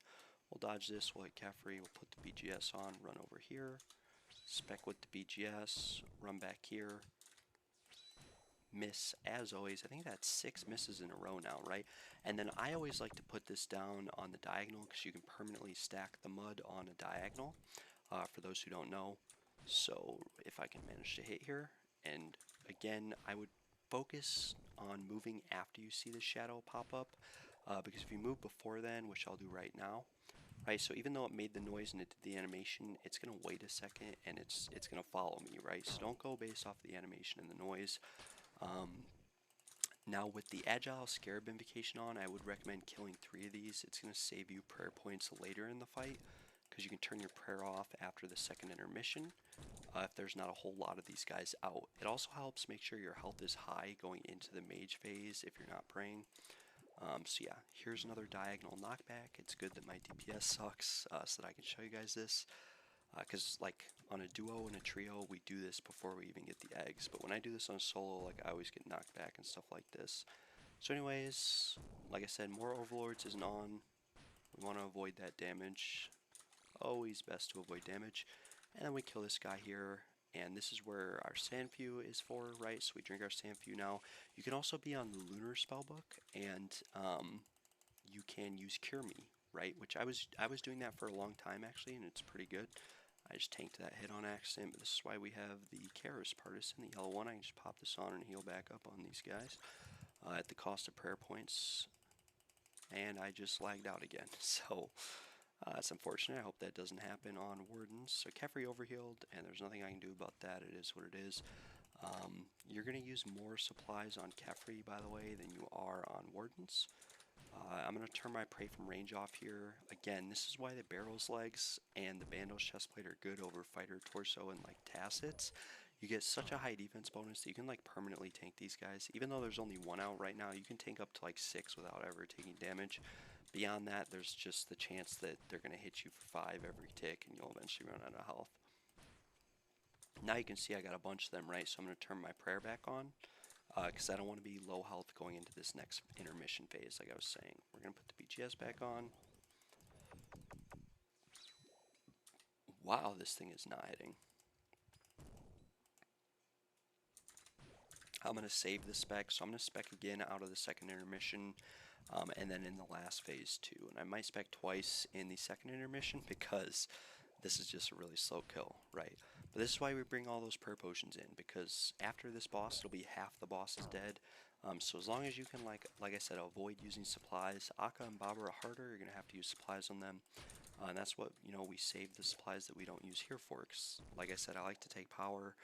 We'll dodge this, we'll hit Kephri, we'll put the BGS on, run over here, spec with the BGS, run back here, miss as always. I think that's 6 misses in a row now, right? And then I always like to put this down on the diagonal because you can permanently stack the mud on a diagonal, for those who don't know. So if I can manage to hit here, and again, I would focus on moving after you see the shadow pop up, because if you move before then, which I'll do right now, right, so even though it made the noise and it did the animation, it's going to wait a second and it's going to follow me, right? So don't go based off the animation and the noise. Now with the Agile Scarab Invocation on, I would recommend killing 3 of these. It's going to save you prayer points later in the fight, because you can turn your prayer off after the second intermission if there's not a whole lot of these guys out. It also helps make sure your health is high going into the mage phase if you're not praying. So yeah, here's another diagonal knockback. It's good that my DPS sucks, so that I can show you guys this. Because like on a duo and a trio, we do this before we even get the eggs. But when I do this on a solo, like I always get knocked back and stuff like this. So anyways, like I said, more overlords isn't on. We want to avoid that damage. Always best to avoid damage. And then we kill this guy here. And this is where our Sandfew is for, right? So we drink our Sandfew now. You can also be on the Lunar Spellbook, and you can use Cure Me, right? Which I was doing that for a long time actually, and it's pretty good. I just tanked that hit on accident, but this is why we have the Karis Partisan, the yellow one. I can just pop this on and heal back up on these guys at the cost of prayer points. And I just lagged out again, so it's unfortunate. I hope that doesn't happen on Wardens. So Kephri overhealed, and there's nothing I can do about that. It is what it is. You're going to use more supplies on Kephri, by the way, than you are on Wardens. I'm going to turn my Pray from range off here. Again, this is why the Barrel's Legs and the Bandos Chestplate are good over Fighter Torso and like Tacits. You get such a high defense bonus that you can like permanently tank these guys. Even though there's only 1 out right now, you can tank up to like 6 without ever taking damage. Beyond that, there's just the chance that they're going to hit you for 5 every tick and you'll eventually run out of health. Now you can see I got a bunch of them, right? So I'm going to turn my prayer back on, because I don't want to be low health going into this next intermission phase, like I was saying. We're going to put the BGS back on. Wow, this thing is not hitting. I'm going to save the spec, so I'm going to spec again out of the second intermission, and then in the last phase too. And I might spec twice in the second intermission because this is just a really slow kill, right? But this is why we bring all those prayer potions in, because after this boss, it'll be half the boss is dead. So as long as you can, like I said, avoid using supplies. Akkha and Baba are harder. You're going to have to use supplies on them. And that's what, you know, we save the supplies that we don't use here for. Because, like I said, I like to take power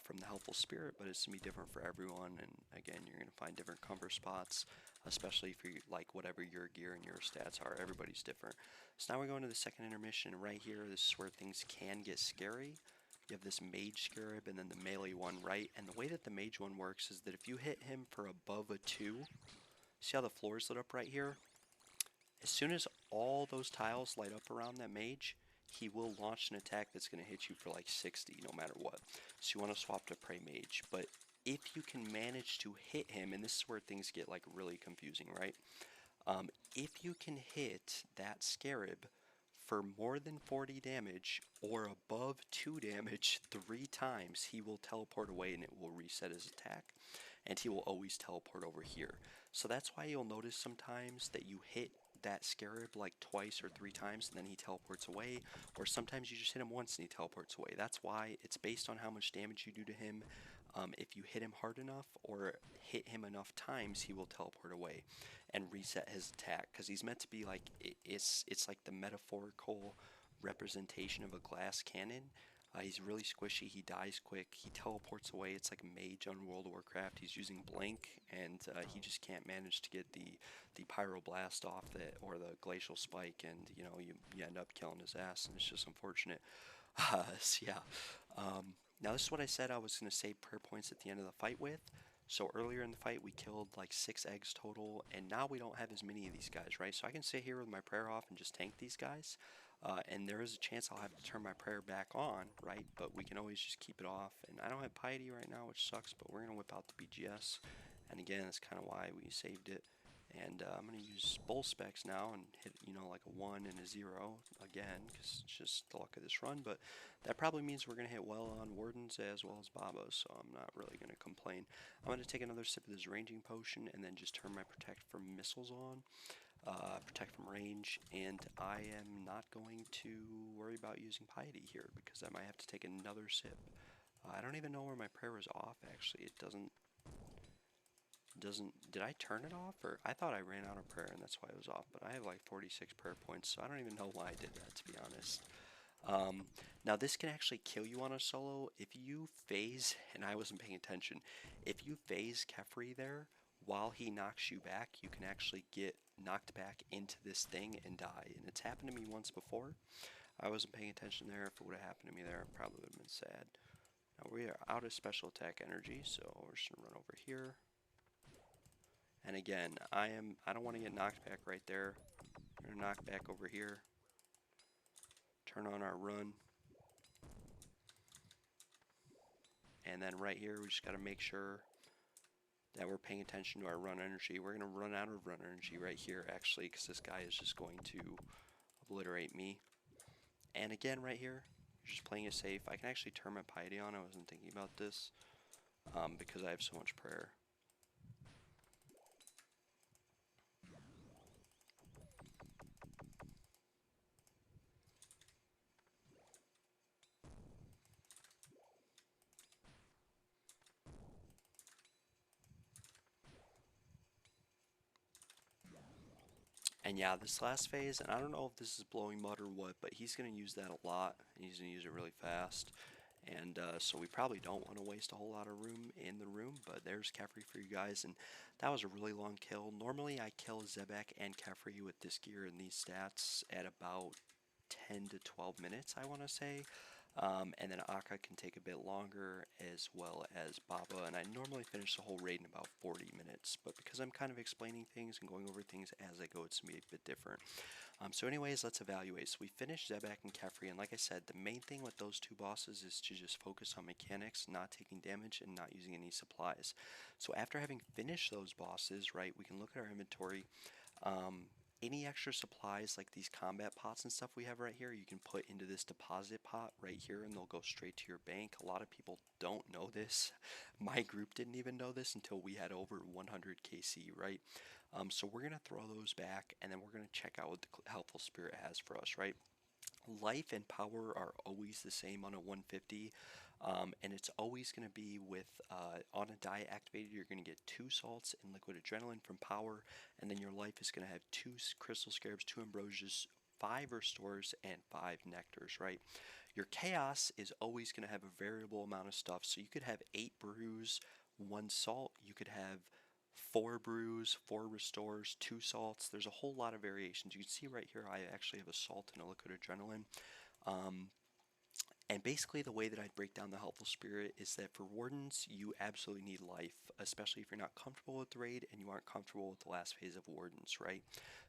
from the helpful spirit, but it's going to be different for everyone. And again, you're going to find different cover spots, especially for like whatever your gear and your stats are. Everybody's different. So now we're going to the second intermission. Right here, this is where things can get scary. You have this mage scarab and then the melee one, right? And the way that the mage one works is that if you hit him for above a 2, see how the floor is lit up right here? As soon as all those tiles light up around that mage, he will launch an attack that's going to hit you for like 60 no matter what. So you want to swap to pray mage. But if you can manage to hit him, and this is where things get like really confusing, right? If you can hit that scarab for more than 40 damage or above 2 damage 3 times, he will teleport away and it will reset his attack. And he will always teleport over here. So that's why you'll notice sometimes that you hit that scarab like twice or 3 times and then he teleports away, or sometimes you just hit him once and he teleports away. That's why it's based on how much damage you do to him. If you hit him hard enough or hit him enough times, he will teleport away and reset his attack, because he's meant to be like, it's like the metaphorical representation of a glass cannon. He's really squishy, he dies quick, he teleports away. It's like a mage on World of Warcraft. He's using Blink, and he just can't manage to get the Pyroblast off, or the Glacial Spike, and you end up killing his ass, and it's just unfortunate. So yeah. Now this is what I said I was going to save prayer points at the end of the fight with. So earlier in the fight we killed like 6 eggs total, and now we don't have as many of these guys, right? So I can sit here with my prayer off and just tank these guys. And there is a chance I'll have to turn my prayer back on, right? But we can always just keep it off. And I don't have piety right now, which sucks, but we're going to whip out the BGS. And again, that's kind of why we saved it. And I'm going to use bull specs now and hit, like a 1 and a 0 again, because it's just the luck of this run. But that probably means we're going to hit well on Wardens as well as Babos, so I'm not really going to complain. I'm going to take another sip of this ranging potion and then just turn my protect from missiles on. Protect from range, and I am not going to worry about using piety here because I might have to take another sip. I don't even know where my prayer was off, actually. It doesn't, did I turn it off? Or I thought I ran out of prayer and that's why it was off, but I have like 46 prayer points, so I don't even know why I did that, to be honest. Now this can actually kill you on a solo. If you phase, and I wasn't paying attention, if you phase Kephri there, while he knocks you back, you can actually get knocked back into this thing and die. And it's happened to me once before. I wasn't paying attention there. If it would have happened to me there, I probably would have been sad. Now we are out of special attack energy, so we're just gonna run over here. And again, I don't want to get knocked back right there. We're gonna knock back over here. Turn on our run. And then right here, we just gotta make sure that we're paying attention to our run energy. We're going to run out of run energy right here, actually, because this guy is just going to obliterate me. And again, right here, just playing it safe. I can actually turn my piety on. I wasn't thinking about this because I have so much prayer. And yeah, this last phase, and I don't know if this is blowing mud or what, but he's going to use that a lot, and he's going to use it really fast. And so we probably don't want to waste a whole lot of room in the room, but there's Kephri for you guys, and that was a really long kill. Normally I kill Zebak and Kephri with this gear and these stats at about 10 to 12 minutes, I want to say. And then Akkha can take a bit longer, as well as Baba, and I normally finish the whole raid in about 40 minutes, but because I'm kind of explaining things and going over things as I go, it's going to be a bit different. So anyways, let's evaluate. So we finished Zebak and Kephri, and like I said, the main thing with those 2 bosses is to just focus on mechanics, not taking damage, and not using any supplies. So after having finished those bosses, right, we can look at our inventory. Any extra supplies like these combat pots and stuff we have right here, you can put into this deposit pot right here and they'll go straight to your bank. A lot of people don't know this. My group didn't even know this until we had over 100 KC, right? So we're going to throw those back, and then we're going to check out what the Helpful Spirit has for us, right? Life and power are always the same on a 150, and it's always going to be with, on a die activated, you're going to get 2 salts and liquid adrenaline from power, and then your life is going to have 2 crystal scarabs, 2 ambrosias, 5 restores, and 5 nectars, right? Your chaos is always going to have a variable amount of stuff, so you could have 8 brews, 1 salt, you could have 4 brews, 4 restores, 2 salts. There's a whole lot of variations. You can see right here I actually have a salt and a liquid adrenaline. And basically, the way that I'd break down the helpful spirit is that for wardens, you absolutely need life, especially if you're not comfortable with the raid and you aren't comfortable with the last phase of wardens, right?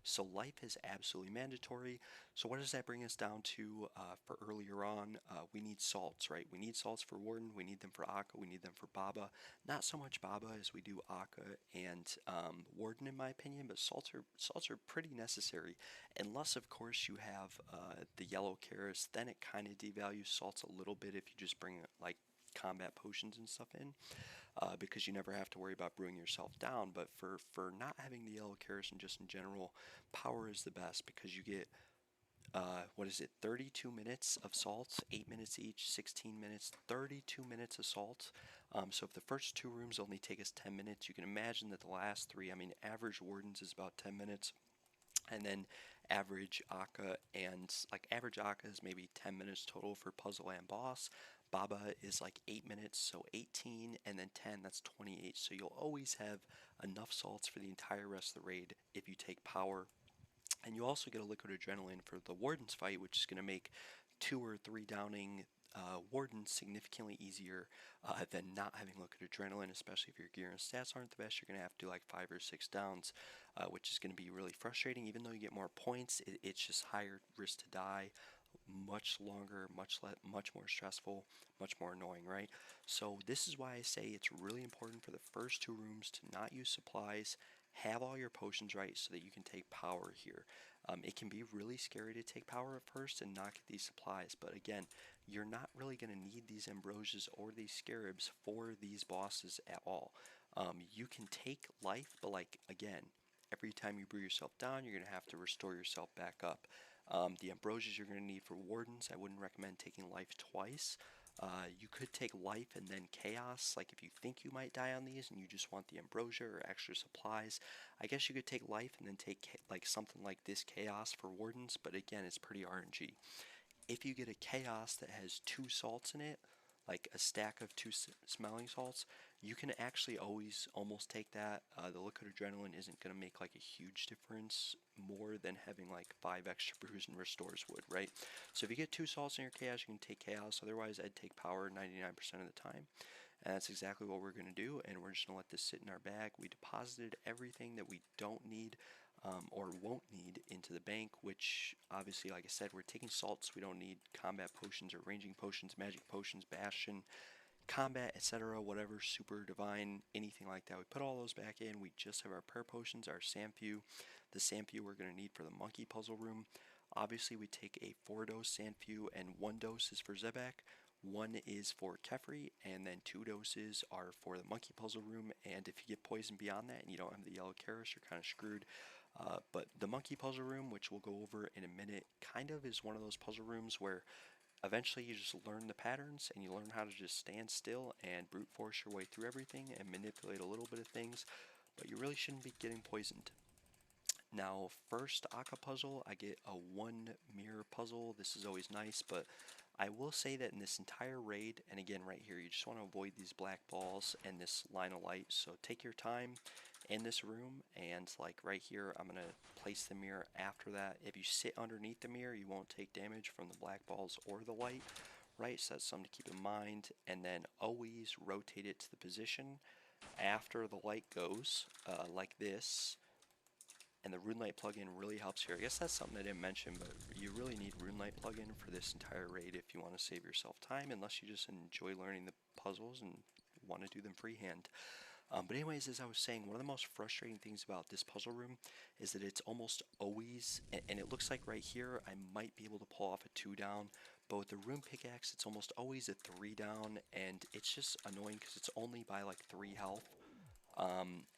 So life is absolutely mandatory. So what does that bring us down to for earlier on? We need salts, right? We need salts for warden. We need them for Akkha. We need them for Baba. Not so much Baba as we do Akkha and warden, in my opinion, but salts are pretty necessary. Unless, of course, you have the yellow Karis, then it kind of devalues salts a little bit if you just bring like combat potions and stuff in, because you never have to worry about brewing yourself down. But for not having the yellow Karis and just in general, power is the best because you get what is it, 32 minutes of salts, 8 minutes each, 16 minutes, 32 minutes of salt. So if the first two rooms only take us 10 minutes, you can imagine that the last three, I mean, average wardens is about 10 minutes. And then average Akkha and like average Akkha is maybe 10 minutes total for puzzle and boss. Baba is like 8 minutes, so 18, and then 10, that's 28. So you'll always have enough salts for the entire rest of the raid if you take power. And you also get a liquid adrenaline for the Warden's fight, which is going to make 2 or 3 downing Wardens significantly easier than not having liquid adrenaline, especially if your gear and stats aren't the best. You're going to have to do like 5 or 6 downs, which is going to be really frustrating. Even though you get more points, it's just higher risk to die, much longer, much more stressful, much more annoying, right? So this is why I say it's really important for the first 2 rooms to not use supplies, have all your potions right so that you can take power here. It can be really scary to take power at first and not get these supplies, but again, you're not really going to need these ambrosias or these scarabs for these bosses at all. You can take life, but like again, every time you brew yourself down, you're going to have to restore yourself back up. The ambrosias you're going to need for wardens, I wouldn't recommend taking life twice. You could take life and then chaos, like if you think you might die on these and you just want the ambrosia or extra supplies. I guess you could take life and then take like something like this chaos for wardens, but again, it's pretty RNG. If you get a chaos that has 2 salts in it, like a stack of 2 smelling salts, you can actually always almost take that. The liquid adrenaline isn't going to make like a huge difference more than having like 5 extra brews and restores would, right? So if you get 2 salts in your chaos, you can take chaos. Otherwise, I'd take power 99% of the time. And that's exactly what we're going to do, and we're just going to let this sit in our bag. We deposited everything that we don't need or won't need into the bank, which obviously, like I said, we're taking salts. We don't need combat potions or ranging potions, magic potions, bastion, combat, etc., whatever, super divine, anything like that. We put all those back in. We just have our prayer potions, our Samfu. The Samfu we're going to need for the monkey puzzle room. Obviously, we take a 4-dose Samfu, and 1 dose is for Zebak. 1 is for Kephri, and then 2 doses are for the monkey puzzle room. And if you get poisoned beyond that and you don't have the yellow Karis, you're kind of screwed. But the monkey puzzle room, which we'll go over in a minute, kind of is one of those puzzle rooms where eventually you just learn the patterns and you learn how to just stand still and brute force your way through everything and manipulate a little bit of things, but you really shouldn't be getting poisoned. Now, first Akkha puzzle, I get a 1 mirror puzzle. This is always nice, but I will say that in this entire raid, and again right here, you just want to avoid these black balls and this line of light, so take your time in this room, and like right here, I'm going to place the mirror after that. If you sit underneath the mirror, you won't take damage from the black balls or the light, right? So that's something to keep in mind, and then always rotate it to the position after the light goes, like this. And the RuneLight plugin really helps here. I guess that's something I didn't mention, but you really need RuneLight plugin for this entire raid if you want to save yourself time, unless you just enjoy learning the puzzles and want to do them freehand. But anyways, as I was saying, one of the most frustrating things about this puzzle room is that it's almost always, and it looks like right here, I might be able to pull off a 2 down, but with the rune pickaxe, it's almost always a 3 down, and it's just annoying because it's only by like 3 health.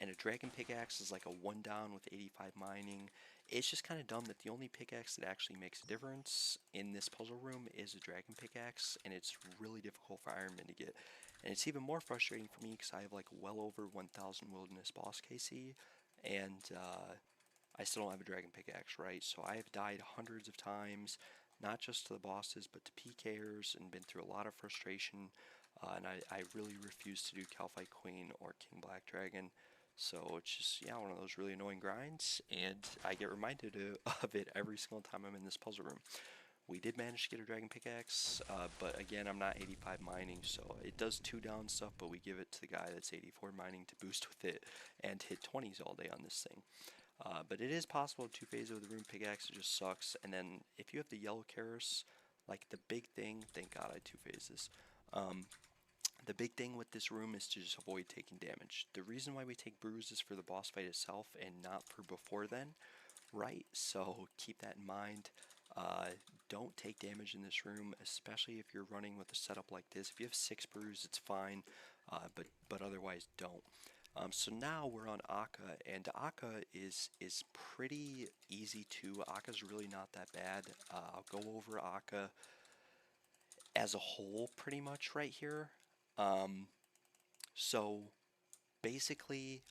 And a dragon pickaxe is like a 1 down with 85 mining. It's just kind of dumb that the only pickaxe that actually makes a difference in this puzzle room is a dragon pickaxe, and it's really difficult for Iron Man to get. And it's even more frustrating for me because I have like well over 1,000 wilderness boss KC, and I still don't have a dragon pickaxe, right? So I have died hundreds of times, not just to the bosses, but to PKers, and been through a lot of frustration. And I really refuse to do Calphite Queen or King Black Dragon. So it's just, yeah, one of those really annoying grinds, and I get reminded of it every single time I'm in this puzzle room. We did manage to get a dragon pickaxe, but again, I'm not 85 mining, so it does 2 down stuff, but we give it to the guy that's 84 mining to boost with it and hit 20s all day on this thing. But it is possible to 2-phase it with a rune pickaxe, it just sucks. And then if you have the yellow Karis, like the big thing, thank God I 2-phase this. The big thing with this room is to just avoid taking damage. The reason why we take brews is for the boss fight itself and not for before then, right? So keep that in mind. Don't take damage in this room, especially if you're running with a setup like this. If you have 6 brews, it's fine, but otherwise don't. So now we're on Akkha, and Akkha is pretty easy too. Akka's really not that bad. I'll go over Akkha as a whole pretty much right here. So basically,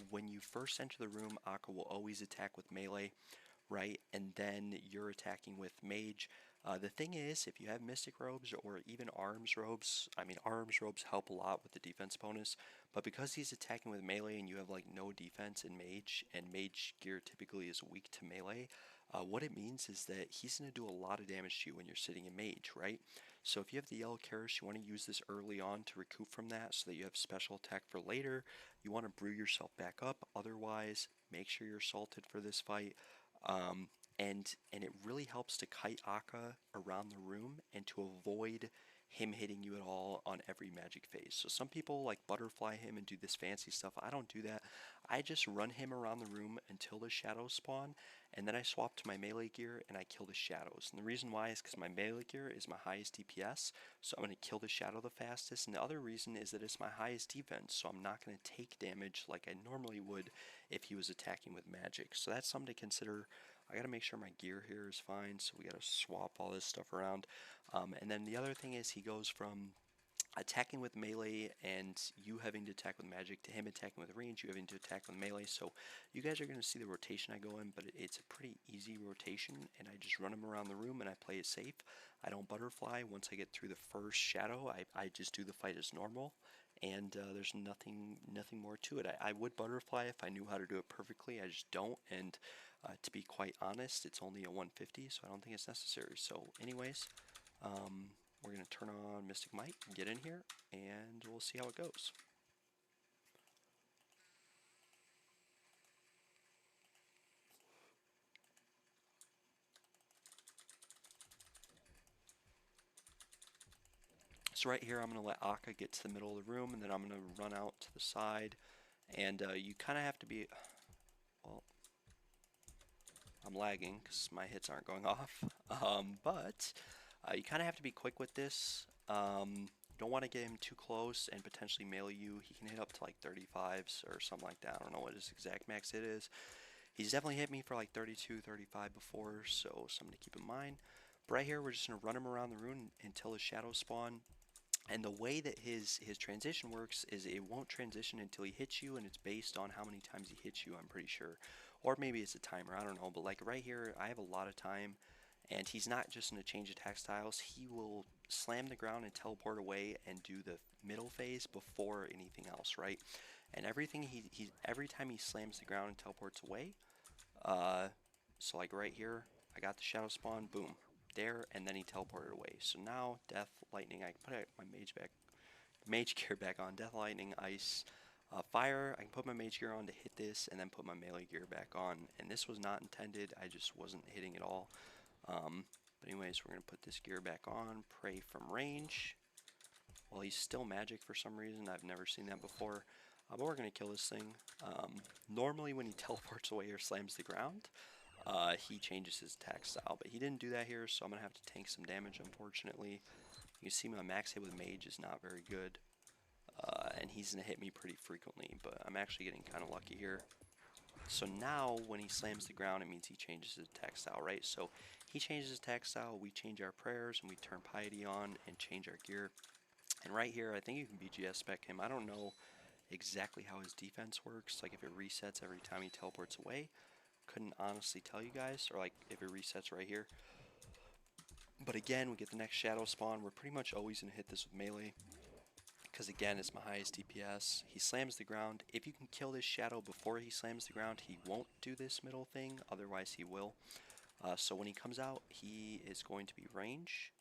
when you first enter the room, Akkha will always attack with melee, right? And then you're attacking with mage. The thing is, if you have mystic robes or even arms robes, I mean arms robes help a lot with the defense bonus, but because he's attacking with melee and you have like no defense in mage, and mage gear typically is weak to melee, what it means is that he's going to do a lot of damage to you when you're sitting in mage, right? So if you have the yellow Karis, you want to use this early on to recoup from that so that you have special attack for later. You want to brew yourself back up, otherwise make sure you're salted for this fight. And it really helps to kite Akkha around the room and to avoid him hitting you at all on every magic phase. So some people like butterfly him and do this fancy stuff. I don't do that. I just run him around the room until the shadows spawn, and then I swap to my melee gear and I kill the shadows. And the reason why is because my melee gear is my highest DPS, so I'm going to kill the shadow the fastest. And the other reason is that it's my highest defense, so I'm not going to take damage like I normally would if he was attacking with magic. So that's something to consider. I gotta make sure my gear here is fine, so we gotta swap all this stuff around. And then the other thing is he goes from attacking with melee and you having to attack with magic to him attacking with range, you having to attack with melee. So you guys are going to see the rotation I go in, but it's a pretty easy rotation, and I just run him around the room and I play it safe. I don't butterfly. Once I get through the first shadow, I just do the fight as normal, and there's nothing more to it. I would butterfly if I knew how to do it perfectly. I just don't, and to be quite honest, it's only a 150, so I don't think it's necessary. So anyways, we're going to turn on Mystic Might, get in here, and we'll see how it goes. So right here, I'm going to let Akkha get to the middle of the room, and then I'm going to run out to the side. And you kind of have to be... Well, I'm lagging because my hits aren't going off. But you kind of have to be quick with this. Don't want to get him too close and potentially melee you. He can hit up to like 35s or something like that. I don't know what his exact max hit is. He's definitely hit me for like 32, 35 before, so something to keep in mind. But right here, we're just going to run him around the room until his shadows spawn. And the way that his transition works is it won't transition until he hits you, and it's based on how many times he hits you, I'm pretty sure. Or maybe it's a timer, I don't know. But like right here, I have a lot of time, and he's not just going to change attack styles. He will slam the ground and teleport away and do the middle phase before anything else, right? And everything every time he slams the ground and teleports away, so like right here, I got the shadow spawn, boom, there, and then he teleported away. So now death, lightning, I can put my mage gear back on, death, lightning, ice, fire. I can put my mage gear on to hit this, and then put my melee gear back on. And this was not intended. I just wasn't hitting at all. But anyways, we're gonna put this gear back on. Pray from range. Well, he's still magic for some reason. I've never seen that before. But we're gonna kill this thing. Normally, when he teleports away or slams the ground, he changes his attack style, but he didn't do that here, so I'm gonna have to tank some damage, unfortunately. You can see my max hit with mage is not very good, and he's gonna hit me pretty frequently, but I'm actually getting kind of lucky here. So now when he slams the ground, it means he changes his attack style, right? So he changes his attack style, we change our prayers, and we turn piety on and change our gear. And right here, I think you can BGS spec him. I don't know exactly how his defense works, like if it resets every time he teleports away. Couldn't honestly tell you guys, or like if it resets right here. But again, we get the next shadow spawn. We're pretty much always going to hit this with melee, because again, it's my highest DPS. He slams the ground. If you can kill this shadow before he slams the ground, he won't do this middle thing, otherwise he will. So when he comes out, he is going to be range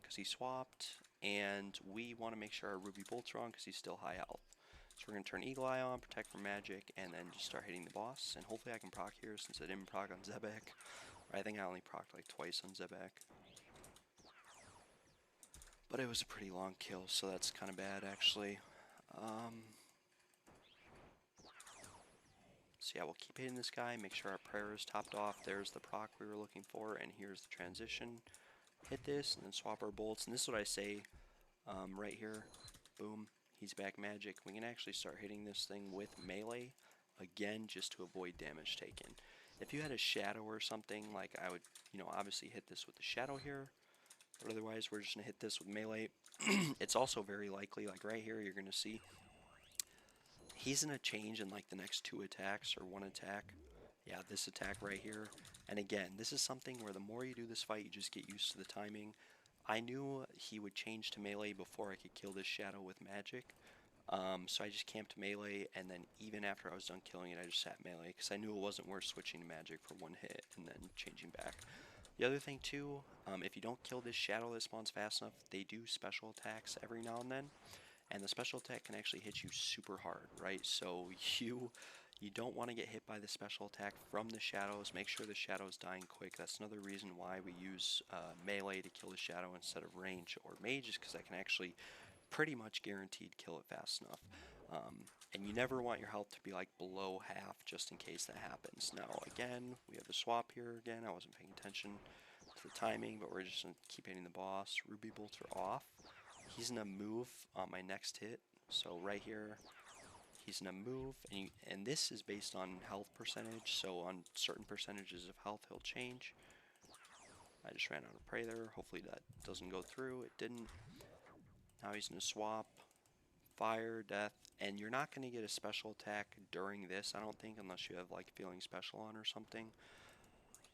because he swapped, and we want to make sure our Ruby Bolts are on because he's still high health. So we're going to turn Eagle Eye on, protect from magic, and then just start hitting the boss. And hopefully I can proc here since I didn't proc on Zebak. I think I only procced like twice on Zebak. But it was a pretty long kill, so that's kind of bad actually. So yeah, we'll keep hitting this guy, make sure our prayer is topped off. There's the proc we were looking for, and here's the transition. Hit this, and then swap our bolts. And this is what I say right here. Boom, he's back magic. We can actually start hitting this thing with melee, again, just to avoid damage taken. If you had a shadow or something, like I would, obviously hit this with the shadow here. But otherwise, we're just going to hit this with melee. It's also very likely, like right here, you're going to see he's going to change in like the next 2 attacks or 1 attack. Yeah, this attack right here. And again, this is something where the more you do this fight, you just get used to the timing. I knew he would change to melee before I could kill this shadow with magic. So I just camped melee, and then even after I was done killing it, I just sat melee because I knew it wasn't worth switching to magic for 1 hit and then changing back. The other thing too, if you don't kill this shadow that spawns fast enough, they do special attacks every now and then. And the special attack can actually hit you super hard, right? So you don't want to get hit by the special attack from the shadows. Make sure the shadow's dying quick. That's another reason why we use melee to kill the shadow instead of range or mage, is because I can actually pretty much guaranteed kill it fast enough. And you never want your health to be like below half just in case that happens. Now again, we have the swap here again. I wasn't paying attention to the timing, but we're just going to keep hitting the boss. Ruby bolts are off. He's going to move on my next hit. So right here, he's going to move. And this is based on health percentage. So on certain percentages of health, he'll change. I just ran out of prey there. Hopefully that doesn't go through. It didn't. Now he's going to swap. Fire, death, and you're not going to get a special attack during this, I don't think, unless you have like feeling special on or something.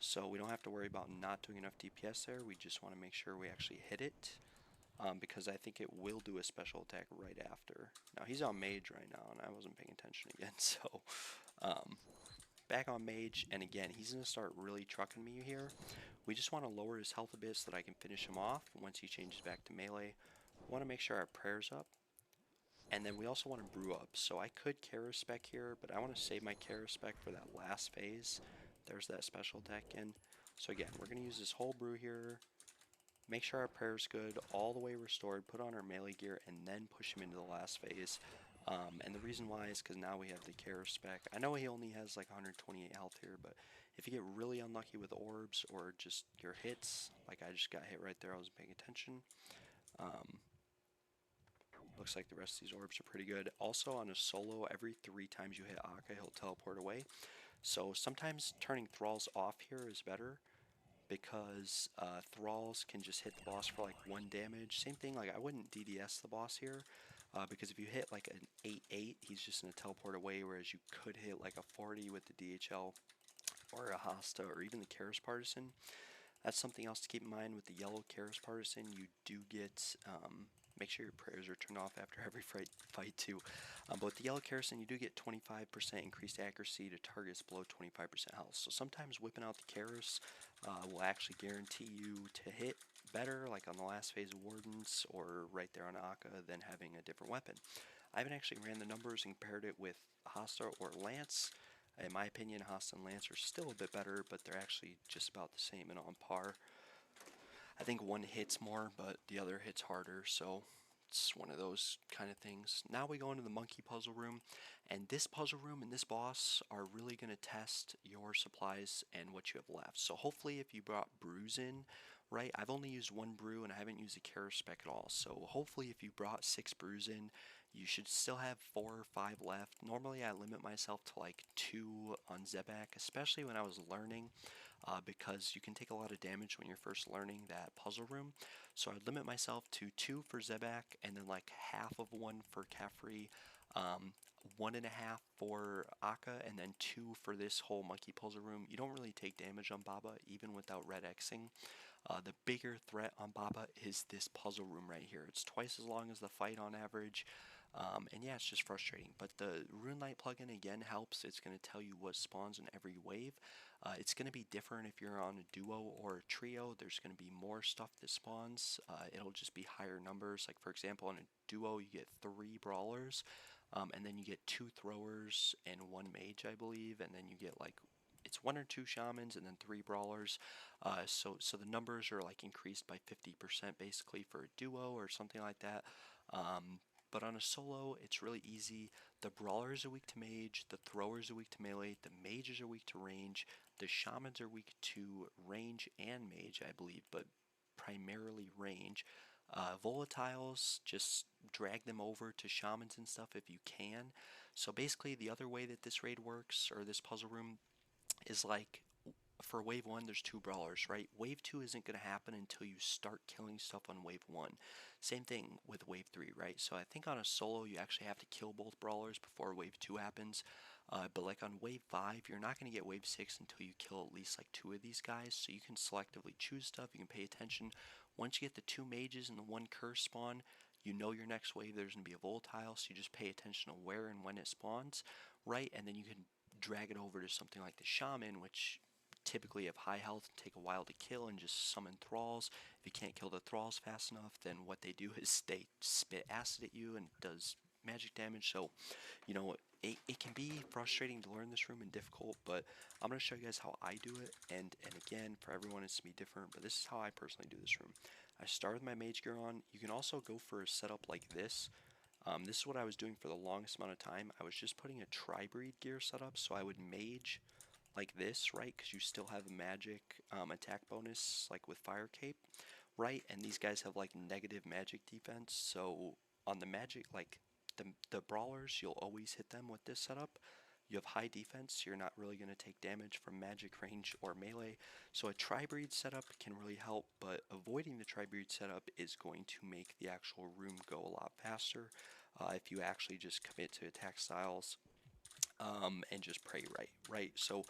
So we don't have to worry about not doing enough DPS there. We just want to make sure we actually hit it, because I think it will do a special attack right after. Now he's on mage right now, and I wasn't paying attention again, so back on mage, and again, he's going to start really trucking me here. We just want to lower his health a bit so that I can finish him off once he changes back to melee. We want to make sure our prayer's up. And then we also want to brew up. So I could Kara spec here, but I want to save my Kara spec for that last phase. There's that special attack in. So again, we're going to use this whole brew here. Make sure our prayer's good, all the way restored, put on our melee gear, and then push him into the last phase. And the reason why is because now we have the Kara spec. I know he only has like 128 health here, but if you get really unlucky with orbs or just your hits, like I just got hit right there, I wasn't paying attention. Looks like the rest of these orbs are pretty good. Also on a solo, every 3 times you hit Akkha, he'll teleport away. So sometimes turning Thralls off here is better, because Thralls can just hit the boss for like 1 damage. Same thing, like I wouldn't DDS the boss here, because if you hit like an 8-8, he's just going to teleport away, whereas you could hit like a 40 with the DHL or a Hasta or even the Karis Partisan. That's something else to keep in mind with the yellow Karis Partisan. You do get, make sure your prayers are turned off after every fight too. But with the yellow Karis, you do get 25% increased accuracy to targets below 25% health. So sometimes whipping out the Karis will actually guarantee you to hit better, like on the last phase of Wardens or right there on Akkha, than having a different weapon. I haven't actually ran the numbers and compared it with Hasta or Lance. In my opinion, Hasta and Lance are still a bit better, but they're actually just about the same and on par. I think one hits more, but the other hits harder, so it's one of those kind of things. Now we go into the monkey puzzle room, and this puzzle room and this boss are really going to test your supplies and what you have left. So hopefully if you brought brews in, right, I've only used 1 brew and I haven't used the Kara spec at all. So hopefully if you brought 6 brews in, you should still have 4 or 5 left. Normally I limit myself to like 2 on Zebak, especially when I was learning, because you can take a lot of damage when you're first learning that puzzle room. So I'd limit myself to 2 for Zebak, and then like half of 1 for Kephri, 1.5 for Akkha, and then 2 for this whole monkey puzzle room. You don't really take damage on Baba, even without red Xing. The bigger threat on Baba is this puzzle room right here. It's twice as long as the fight on average. And yeah, it's just frustrating. But the Rune Light plugin again helps. It's going to tell you what spawns in every wave. It's going to be different if you're on a duo or a trio. There's going to be more stuff that spawns. It'll just be higher numbers. Like for example, on a duo, you get 3 brawlers, and then you get 2 throwers and 1 mage, I believe, and then you get like it's 1 or 2 shamans and then 3 brawlers. So the numbers are like increased by 50% basically for a duo or something like that. Um, but on a solo, it's really easy. The brawlers are weak to mage, the throwers are weak to melee, the mages are weak to range, the shamans are weak to range and mage, I believe, but primarily range. Volatiles, just drag them over to shamans and stuff if you can. So basically, the other way that this raid works, or this puzzle room, is like for wave 1 there's 2 brawlers, right? Wave 2 isn't going to happen until you start killing stuff on wave 1. Same thing with wave 3, right? So I think on a solo you actually have to kill both brawlers before wave 2 happens. But like on wave 5 you're not going to get wave 6 until you kill at least like 2 of these guys. So you can selectively choose stuff, you can pay attention. Once you get the 2 mages and the 1 curse spawn, you know your next wave there's going to be a volatile, so you just pay attention to where and when it spawns, right? And then you can drag it over to something like the shaman, which typically have high health and take a while to kill, and just summon thralls. If you can't kill the thralls fast enough, then what they do is they spit acid at you and does magic damage. So, you know, it can be frustrating to learn this room and difficult, but I'm going to show you guys how I do it, and again, for everyone it's going to be different, but this is how I personally do this room. I start with my mage gear on. You can also go for a setup like this. This is what I was doing for the longest amount of time. I was just putting a tri-breed gear setup, so I would mage like this, right? Because you still have a magic attack bonus, like with Fire Cape, right? And these guys have like negative magic defense, so on the magic, like the brawlers, you'll always hit them with this setup. You have high defense, so you're not really going to take damage from magic, range, or melee. So a tri-breed setup can really help, but avoiding the tri-breed setup is going to make the actual room go a lot faster if you actually just commit to attack styles and just pray right? So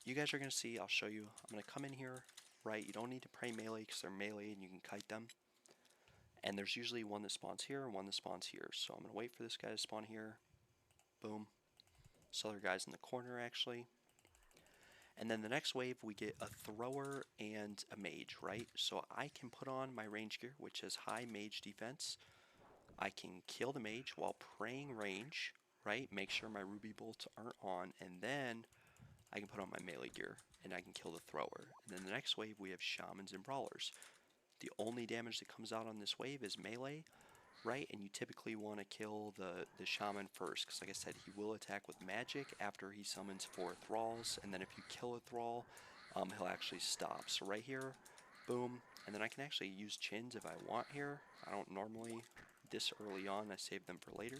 you guys are going to see, I'll show you. I'm going to come in here, right? You don't need to pray melee because they're melee and you can kite them. And there's usually one that spawns here and one that spawns here. So I'm going to wait for this guy to spawn here. Boom. This other guy's in the corner actually. And then the next wave we get a thrower and a mage, right? So I can put on my range gear, which has high mage defense. I can kill the mage while praying range, right? Make sure my ruby bolts aren't on, and then I can put on my melee gear and I can kill the thrower. And then the next wave we have shamans and brawlers. The only damage that comes out on this wave is melee, right? And you typically want to kill the shaman first, because like I said, he will attack with magic after he summons 4 thralls, and then if you kill a thrall, he'll actually stop. So right here, boom, and then I can actually use chins if I want here. I don't normally, this early on, I save them for later.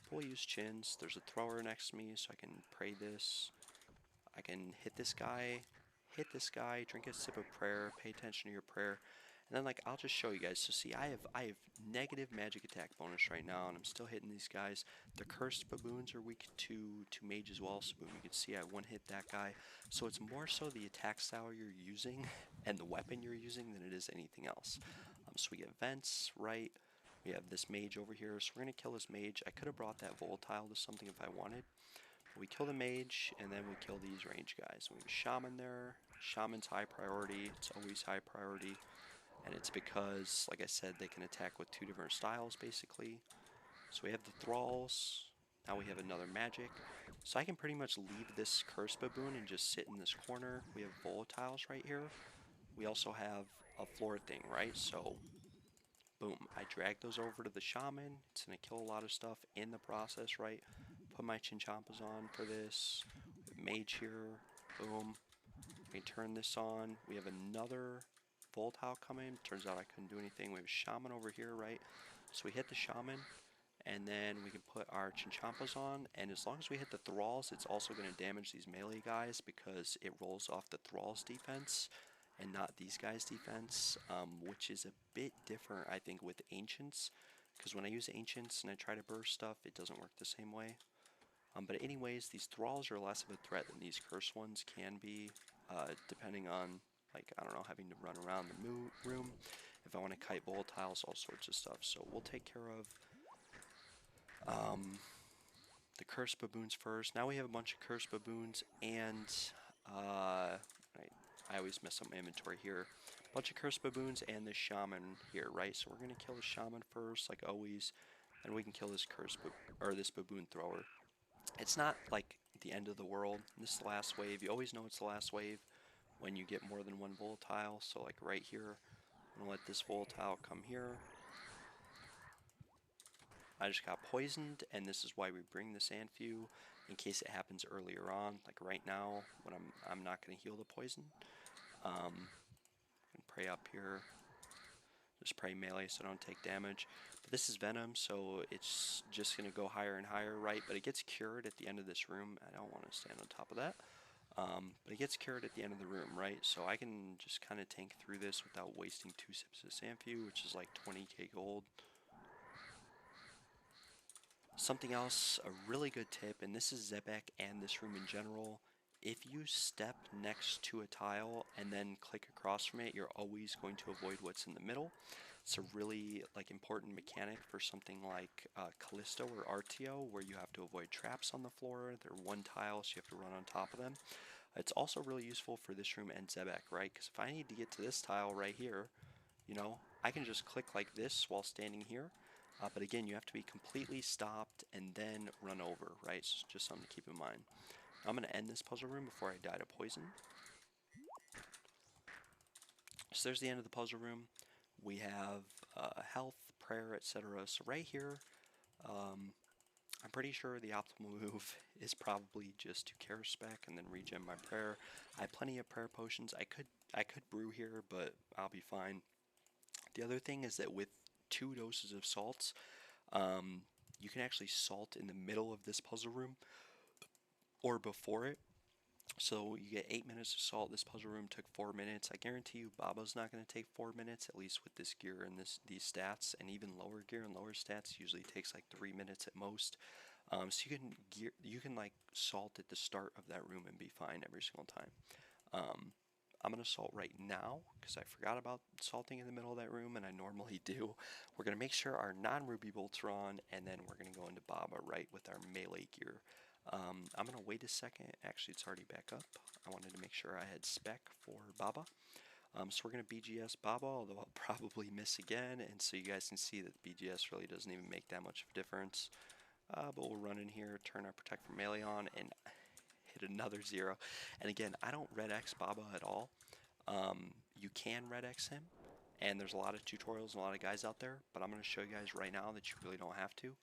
But we'll use chins. There's a thrower next to me, so I can pray this. I can hit this guy, drink a sip of prayer, pay attention to your prayer, and then like I'll just show you guys. So see, I have negative magic attack bonus right now, and I'm still hitting these guys. The cursed baboons are weak to mage as well. So boom, you can see I one hit that guy. So it's more so the attack style you're using and the weapon you're using than it is anything else. So we get vents, right? We have this mage over here, so we're gonna kill this mage. I could have brought that volatile to something if I wanted. We kill the mage, and then we kill these range guys. We have a shaman there. Shaman's high priority. It's always high priority. And it's because, like I said, they can attack with 2 different styles, basically. So we have the thralls. Now we have another magic. So I can pretty much leave this cursed baboon and just sit in this corner. We have volatiles right here. We also have a floor thing, right? So, boom. I drag those over to the shaman. It's going to kill a lot of stuff in the process, right? Put my chinchampas on for this. Mage here. Boom. We turn this on. We have another volatile coming. Turns out I couldn't do anything. We have a shaman over here, right? So we hit the shaman, and then we can put our chinchampas on. And as long as we hit the thralls, it's also going to damage these melee guys because it rolls off the thralls defense and not these guys defense, which is a bit different, I think, with ancients. Because when I use ancients and I try to burst stuff, it doesn't work the same way. But anyways, these thralls are less of a threat than these cursed ones can be, depending on, like, I don't know, having to run around the room, if I want to kite volatiles, all sorts of stuff. So we'll take care of Um, the cursed baboons first. Now we have a bunch of cursed baboons and I always mess up my inventory here. A bunch of cursed baboons and this shaman here, right? So we're gonna kill the shaman first, like always, and we can kill this this baboon thrower. It's not like the end of the world. This is the last wave. You always know it's the last wave when you get more than one volatile. So like right here, I'm gonna let this volatile come here. I just got poisoned, and this is why we bring the Sandfew in case it happens earlier on. Like right now, when I'm not gonna heal the poison. And pray up here. Just pray melee so I don't take damage. But this is Venom, so it's just going to go higher and higher, right? But it gets cured at the end of this room. I don't want to stand on top of that. But it gets cured at the end of the room, right? So I can just kind of tank through this without wasting 2 sips of Sandfew, which is like 20k gold. Something else, a really good tip, and this is Zebak and this room in general. If you step next to a tile and then click across from it, you're always going to avoid what's in the middle. It's a really important mechanic for something like Callisto or RTO, where you have to avoid traps on the floor. They're one tile, so you have to run on top of them. It's also really useful for this room and Zebak, right? Because if I need to get to this tile right here, you know, I can just click like this while standing here. But again, you have to be completely stopped and then run over, right? So just something to keep in mind. I'm going to end this puzzle room before I die to poison. So there's the end of the puzzle room. We have health, prayer, etc. So right here, I'm pretty sure the optimal move is probably just to care spec and then regen my prayer. I have plenty of prayer potions. I could brew here, but I'll be fine. The other thing is that with 2 doses of salts, you can actually salt in the middle of this puzzle room or before it. So you get 8 minutes of salt. This puzzle room took 4 minutes. I guarantee you Baba's not going to take 4 minutes, at least with this gear and these stats, and even lower gear and lower stats usually takes like 3 minutes at most. So you can like salt at the start of that room and be fine every single time. I'm going to salt right now because I forgot about salting in the middle of that room, and I normally do. We're going to make sure our non-ruby bolts are on, and then we're going to go into Baba right with our melee gear. I'm going to wait a second. Actually, it's already back up. I wanted to make sure I had spec for Baba. So we're going to BGS Baba, although I'll probably miss again, and so you guys can see that BGS really doesn't even make that much of a difference. But we'll run in here, turn our Protect from Melee on, and hit another 0. And again, I don't red X Baba at all. You can red X him, and there's a lot of tutorials and a lot of guys out there, but I'm going to show you guys right now that you really don't have to.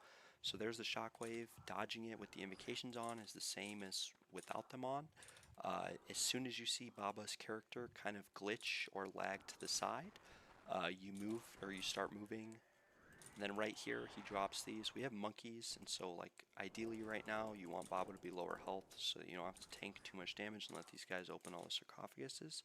So there's the shockwave. Dodging it with the invocations on is the same as without them on. As soon as you see Baba's character kind of glitch or lag to the side, you move or you start moving. And then right here, he drops these. We have monkeys, and so like ideally right now, you want Baba to be lower health so that you don't have to tank too much damage and let these guys open all the sarcophaguses.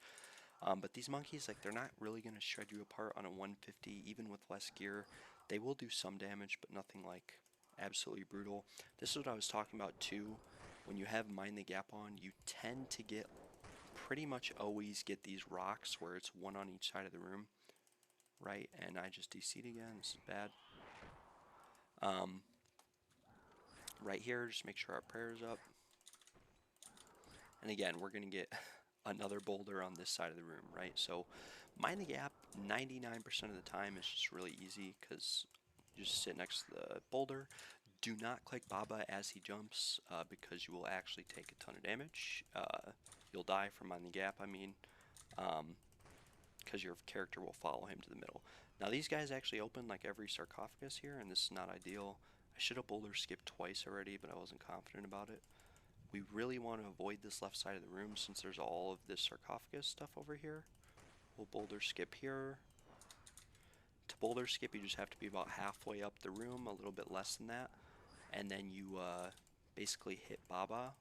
But these monkeys, like, they're not really going to shred you apart on a 150, even with less gear. They will do some damage, but nothing like absolutely brutal. This is what I was talking about too. When you have Mind the Gap on, you tend to get pretty much always get these rocks where it's one on each side of the room, right? And I just DC'd again. This is bad. Right here, just make sure our prayer's up. And again, we're going to get another boulder on this side of the room, right? So Mind the Gap 99% of the time is just really easy because you just sit next to the boulder. Do not click Baba as he jumps because you will actually take a ton of damage. You'll die from Mind the Gap, I mean, because your character will follow him to the middle. Now these guys actually open like every sarcophagus here, and this is not ideal. I should have boulder skipped twice already, but I wasn't confident about it. We really want to avoid this left side of the room since there's all of this sarcophagus stuff over here. We'll boulder skip here. To boulder skip, you just have to be about halfway up the room, a little bit less than that. And then you basically hit Baba.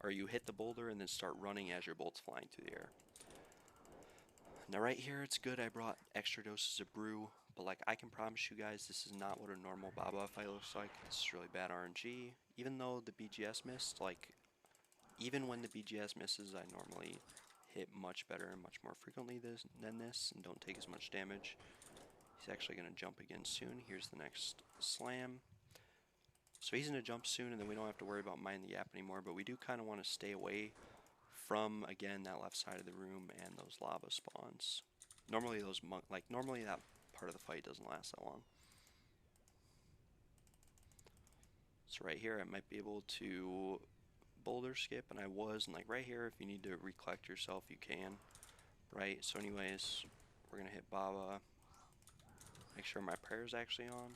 Or you hit the boulder and then start running as your bolt's flying through the air. Now right here, it's good I brought extra doses of brew. But like I can promise you guys, this is not what a normal Baba fight looks like. This is really bad RNG. Even though the BGS missed, like, even when the BGS misses, I normally hit much better and much more frequently than this and don't take as much damage. He's actually going to jump again soon. Here's the next slam. So he's going to jump soon, and then we don't have to worry about minding the Yap anymore, but we do kind of want to stay away from, again, that left side of the room and those lava spawns. Normally normally that part of the fight doesn't last that long. So right here I might be able to boulder skip, and I was, and like right here, if you need to recollect yourself, you can. Right, so anyways, we're gonna hit Baba. Make sure my prayer is actually on.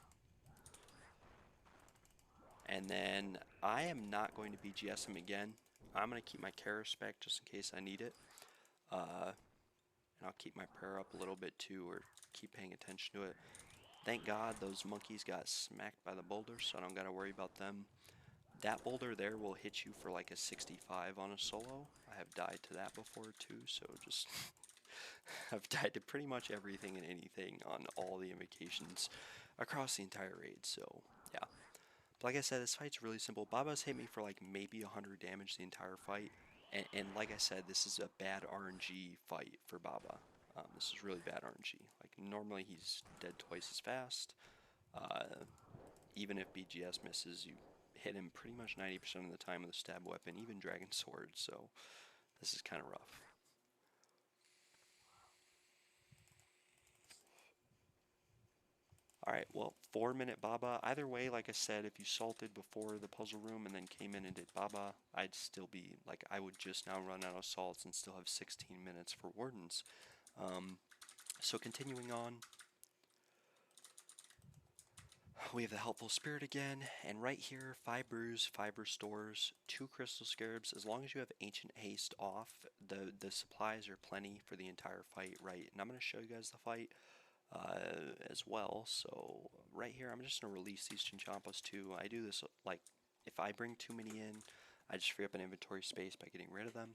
And then I am not going to BGS him again. I'm gonna keep my care spec just in case I need it. And I'll keep my prayer up a little bit too, or keep paying attention to it. Thank God those monkeys got smacked by the boulders, so I don't gotta worry about them. That boulder there will hit you for like a 65 on a solo. I have died to that before too, so just I've died to pretty much everything and anything on all the invocations across the entire raid, so yeah. But like I said, this fight's really simple. Baba's hit me for like maybe 100 damage the entire fight, and like I said, this is a bad RNG fight for Baba. This is really bad RNG. Like normally he's dead twice as fast. Even if BGS misses, you hit him pretty much 90% of the time with a stab weapon, even Dragon Sword, so this is kind of rough. Alright, well, 4-minute Baba. Either way, like I said, if you salted before the puzzle room and then came in and did Baba, I'd still be, like, I would just now run out of salts and still have 16 minutes for Wardens. So continuing on, we have the Helpful Spirit again, and right here, 5 brews, 5 restores, 2 crystal scarabs. As long as you have Ancient Haste off, the supplies are plenty for the entire fight, right? And I'm going to show you guys the fight as well. So right here, I'm just going to release these Chinchompas too. I do this, like, if I bring too many in, I just free up an inventory space by getting rid of them.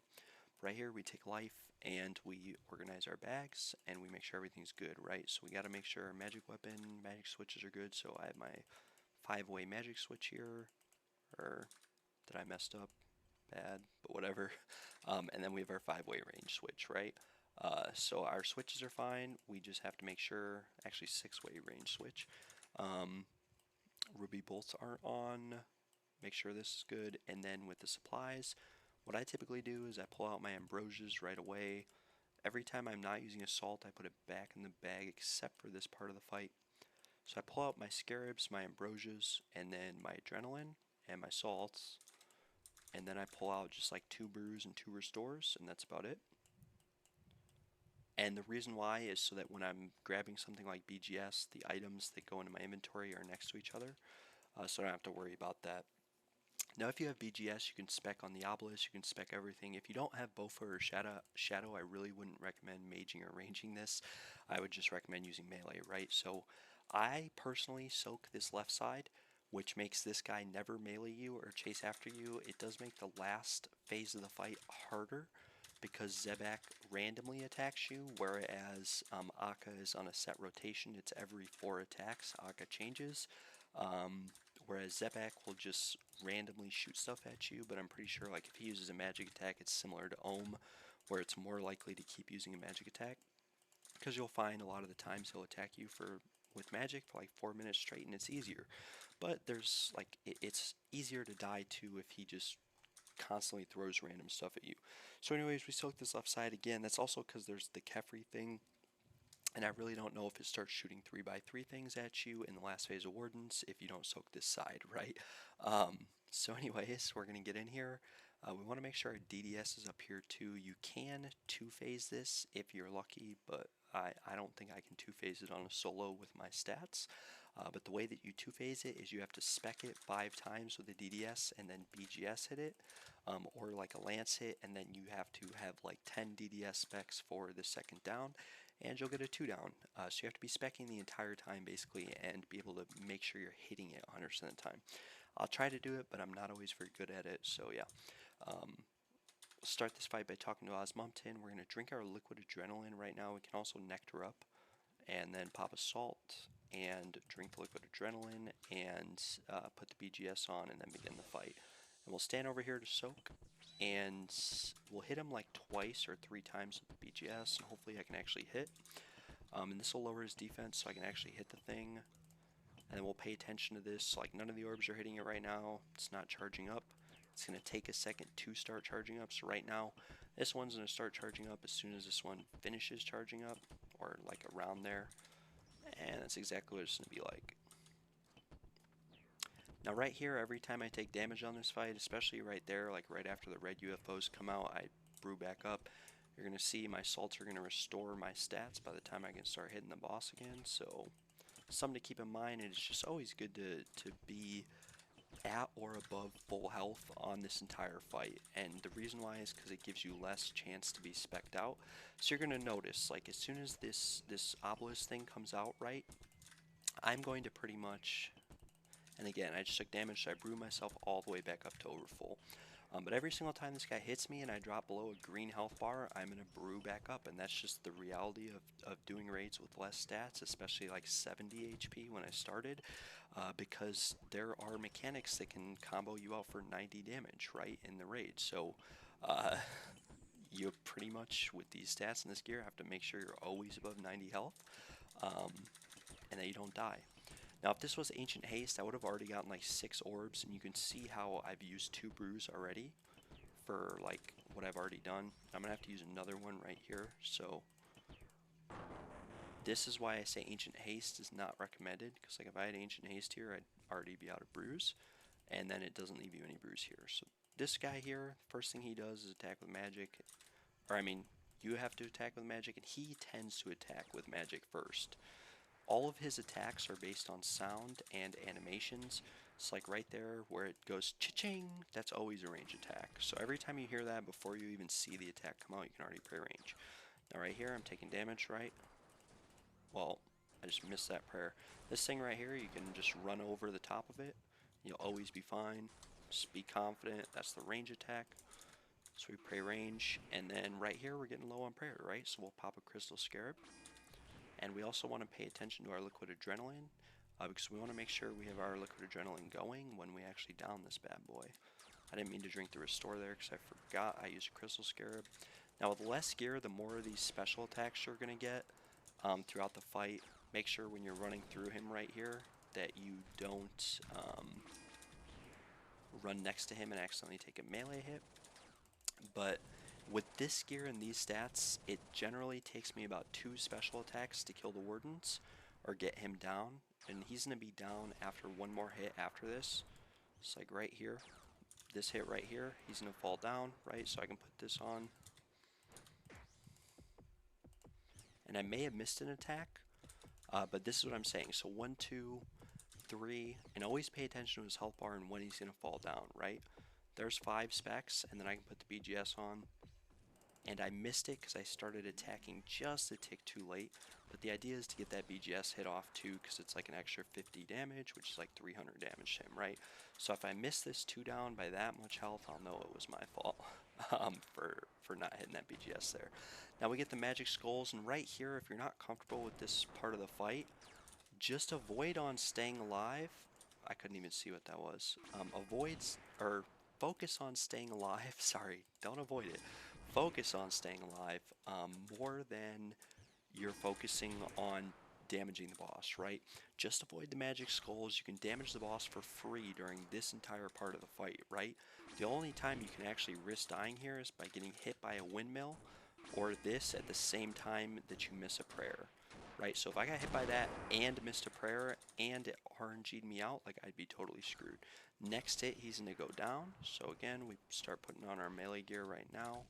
Right here, we take life, and we organize our bags, and we make sure everything's good, right? So we got to make sure our magic weapon, magic switches are good. So I have my 5-way magic switch here, or did I messed up? Bad, but whatever. And then we have our 5-way range switch, right? So our switches are fine. We just have to make sure, actually 6-way range switch. Ruby bolts aren't on. Make sure this is good. And then with the supplies, what I typically do is I pull out my ambrosias right away. Every time I'm not using a salt, I put it back in the bag except for this part of the fight. So I pull out my scarabs, my ambrosias, and then my adrenaline and my salts. And then I pull out just like 2 brews and 2 restores, and that's about it. And the reason why is so that when I'm grabbing something like BGS, the items that go into my inventory are next to each other, so I don't have to worry about that. Now, if you have BGS, you can spec on the obelisk, you can spec everything. If you don't have Bofa or Shadow, I really wouldn't recommend maging or ranging this. I would just recommend using melee, right? So I personally soak this left side, which makes this guy never melee you or chase after you. It does make the last phase of the fight harder because Zebak randomly attacks you, whereas Akkha is on a set rotation. It's every 4 attacks, Akkha changes. Whereas Zebak will just randomly shoot stuff at you, but I'm pretty sure like if he uses a magic attack, it's similar to Ohm, where it's more likely to keep using a magic attack. Because you'll find a lot of the times he'll attack you with magic for like 4 minutes straight, and it's easier. But there's like it's easier to die too if he just constantly throws random stuff at you. So anyways, we soak this left side again. That's also because there's the Kephri thing. And I really don't know if it starts shooting 3x3 things at you in the last phase of Wardens if you don't soak this side, right? So anyways, we're going to get in here. We want to make sure our DDS is up here too. You can 2-phase this if you're lucky, but I don't think I can 2-phase it on a solo with my stats. But the way that you 2-phase it is you have to spec it 5 times with a DDS and then BGS hit it, or like a lance hit, and then you have to have like 10 DDS specs for the second down, and you'll get a 2 down. So you have to be specking the entire time basically and be able to make sure you're hitting it 100% of the time. I'll try to do it, but I'm not always very good at it, so yeah. We'll start this fight by talking to Osmumton. We're going to drink our liquid adrenaline right now. We can also nectar up and then pop a salt and drink the liquid adrenaline and put the BGS on and then begin the fight. And we'll stand over here to soak, and we'll hit him like twice or 3 times with the BGS, and hopefully I can actually hit. And this will lower his defense so I can actually hit the thing. And then we'll pay attention to this. Like, none of the orbs are hitting it right now. It's not charging up. It's going to take a second to start charging up. So right now, this one's going to start charging up as soon as this one finishes charging up, or like around there. And that's exactly what it's going to be like. Now right here, every time I take damage on this fight, especially right there, like right after the red UFOs come out, I brew back up. You're going to see my salts are going to restore my stats by the time I can start hitting the boss again. So something to keep in mind, and it's just always good to be at or above full health on this entire fight. And the reason why is because it gives you less chance to be specced out. So you're going to notice, like, as soon as this obelisk thing comes out, right, I'm going to pretty much, and again, I just took damage, so I brew myself all the way back up to over full. But every single time this guy hits me and I drop below a green health bar, I'm going to brew back up. And that's just the reality of doing raids with less stats, especially like 70 HP when I started. Because there are mechanics that can combo you out for 90 damage, right, in the raid. So you pretty much, with these stats and this gear, have to make sure you're always above 90 health. And that you don't die. Now, if this was Ancient Haste, I would have already gotten like 6 orbs, and you can see how I've used 2 brews already for like what I've already done. I'm gonna have to use another one right here. So this is why I say Ancient Haste is not recommended, because like if I had Ancient Haste here, I'd already be out of brews, and then it doesn't leave you any brews here. So this guy here, first thing he does is attack with magic, or I mean, you have to attack with magic, and he tends to attack with magic first. All of his attacks are based on sound and animations. It's like right there where it goes cha-ching, that's always a range attack. So every time you hear that, before you even see the attack come out, you can already pre-range. Now right here, I'm taking damage, right? Well, I just missed that prayer. This thing right here, you can just run over the top of it. You'll always be fine. Just be confident. That's the range attack. So we pre-range, and then right here, we're getting low on prayer, right? So we'll pop a Crystal Scarab. And we also want to pay attention to our liquid adrenaline, because we want to make sure we have our liquid adrenaline going when we actually down this bad boy. I didn't mean to drink the restore there because I forgot I used a Crystal Scarab. Now with less gear, the more of these special attacks you're going to get throughout the fight. Make sure when you're running through him right here that you don't run next to him and accidentally take a melee hit. But with this gear and these stats, it generally takes me about 2 special attacks to kill the Wardens, or get him down, and he's going to be down after 1 more hit after this. It's like right here, this hit right here, he's going to fall down, right, so I can put this on. And I may have missed an attack, but this is what I'm saying. So 1, 2, 3, and always pay attention to his health bar and when he's going to fall down, right? There's 5 specs, and then I can put the BGS on. And I missed it because I started attacking just a tick too late. But the idea is to get that BGS hit off too, because it's like an extra 50 damage, which is like 300 damage to him, right? So if I miss this 2 down by that much health, I'll know it was my fault for not hitting that BGS there. Now we get the magic skulls, and right here, if you're not comfortable with this part of the fight, just avoid on staying alive. I couldn't even see what that was. Focus on staying alive. Sorry, don't avoid it. Focus on staying alive more than you're focusing on damaging the boss, right? Just avoid the magic skulls. You can damage the boss for free during this entire part of the fight, right? The only time you can actually risk dying here is by getting hit by a windmill or this at the same time that you miss a prayer, right? So if I got hit by that and missed a prayer and it RNG'd me out, like, I'd be totally screwed. Next hit, he's going to go down. So again, we start putting on our melee gear right now.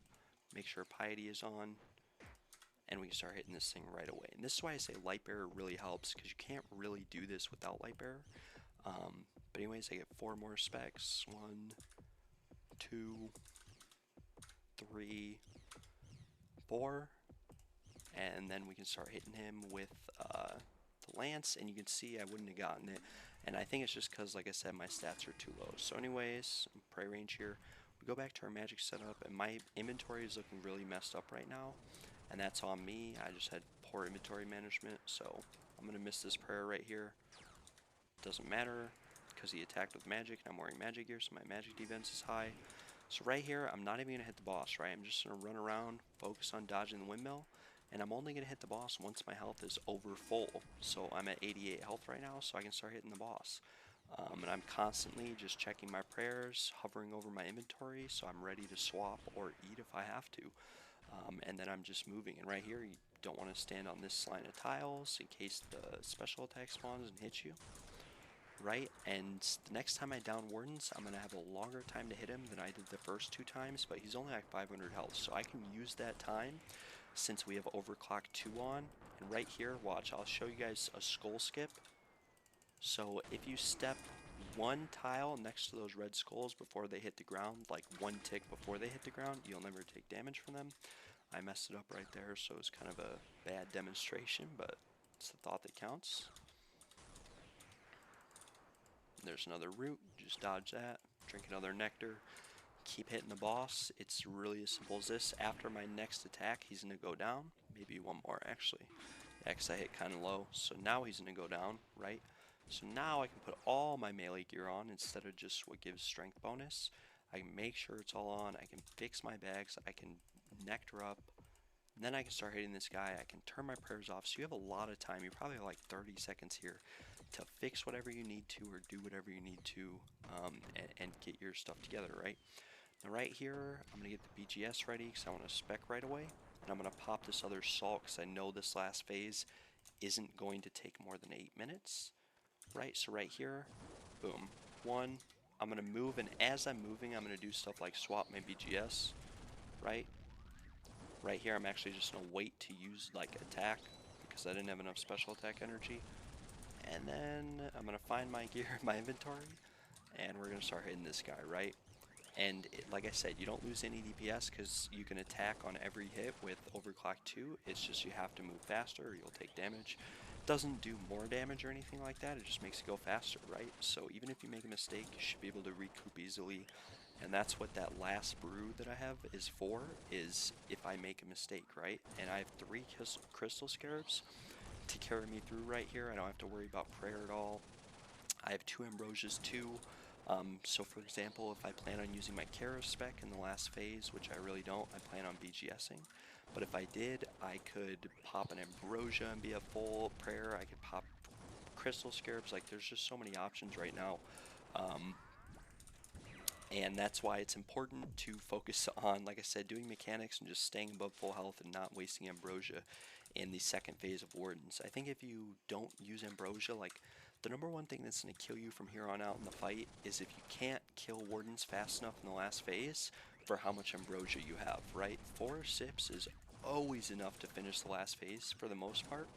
Make sure Piety is on, and we can start hitting this thing right away. And this is why I say Light Bearer really helps, because you can't really do this without Light Bearer. But anyways, I get 4 more specs. 1, 2, 3, 4. And then we can start hitting him with the lance, and you can see I wouldn't have gotten it. And I think it's just because, like I said, my stats are too low. So anyways, pray range here. We go back to our magic setup, and my inventory is looking really messed up right now. And that's on me. I just had poor inventory management. So I'm going to miss this prayer right here. Doesn't matter, because he attacked with magic, and I'm wearing magic gear, so my magic defense is high. So right here, I'm not even going to hit the boss, right? I'm just going to run around, focus on dodging the windmill. and I'm only going to hit the boss once my health is over full. So I'm at 88 health right now, so I can start hitting the boss. And I'm constantly just checking my prayers, hovering over my inventory, so I'm ready to swap or eat if I have to. And then I'm just moving. And right here, you don't want to stand on this line of tiles in case the special attack spawns and hits you. Right, and the next time I down Wardens, I'm going to have a longer time to hit him than I did the first 2 times, but he's only at 500 health, so I can use that time since we have overclock 2 on. And right here, watch, I'll show you guys a skull skip. So if you step 1 tile next to those red skulls before they hit the ground, like 1 tick before they hit the ground, you'll never take damage from them. I messed it up right there, so it's kind of a bad demonstration, but it's the thought that counts. There's another root, just dodge that, drink another nectar, keep hitting the boss. It's really as simple as this. After my next attack, he's going to go down, maybe 1 more actually. Yeah, because I hit kind of low, so now he's going to go down, right? So now I can put all my melee gear on instead of just what gives strength bonus. I can make sure it's all on, I can fix my bags, I can nectar up, and then I can start hitting this guy. I can turn my prayers off, so you have a lot of time. You probably have like 30 seconds here to fix whatever you need to or do whatever you need to and get your stuff together, right? Now right here, I'm going to get the BGS ready because I want to spec right away. And I'm going to pop this other salt because I know this last phase isn't going to take more than 8 minutes, right? So right here, boom, 1. I'm going to move, and as I'm moving, I'm going to do stuff like swap my BGS, right? Right here, I'm actually just going to wait to use like attack because I didn't have enough special attack energy. And then I'm going to find my gear in my inventory, and we're going to start hitting this guy, right? And like I said, you don't lose any DPS because you can attack on every hit with overclock 2. It's just you have to move faster or you'll take damage. It doesn't do more damage or anything like that, it just makes it go faster, right? So even if you make a mistake, you should be able to recoup easily. And that's what that last brew that I have is for, is if I make a mistake, right? And I have 3 crystal scarabs to carry me through right here. I don't have to worry about prayer at all. I have 2 ambrosias too. So for example, if I plan on using my Kara spec in the last phase, which I really don't, I plan on BGSing. But if I did, I could pop an ambrosia and be a full prayer. I could pop crystal scarabs. Like, there's just so many options right now. And that's why it's important to focus on, like I said, doing mechanics and just staying above full health and not wasting ambrosia in the second phase of Wardens. I think if you don't use ambrosia, like, the #1 thing that's going to kill you from here on out in the fight is if you can't kill Wardens fast enough in the last phase for how much ambrosia you have, right? 4 sips is always enough to finish the last phase for the most part.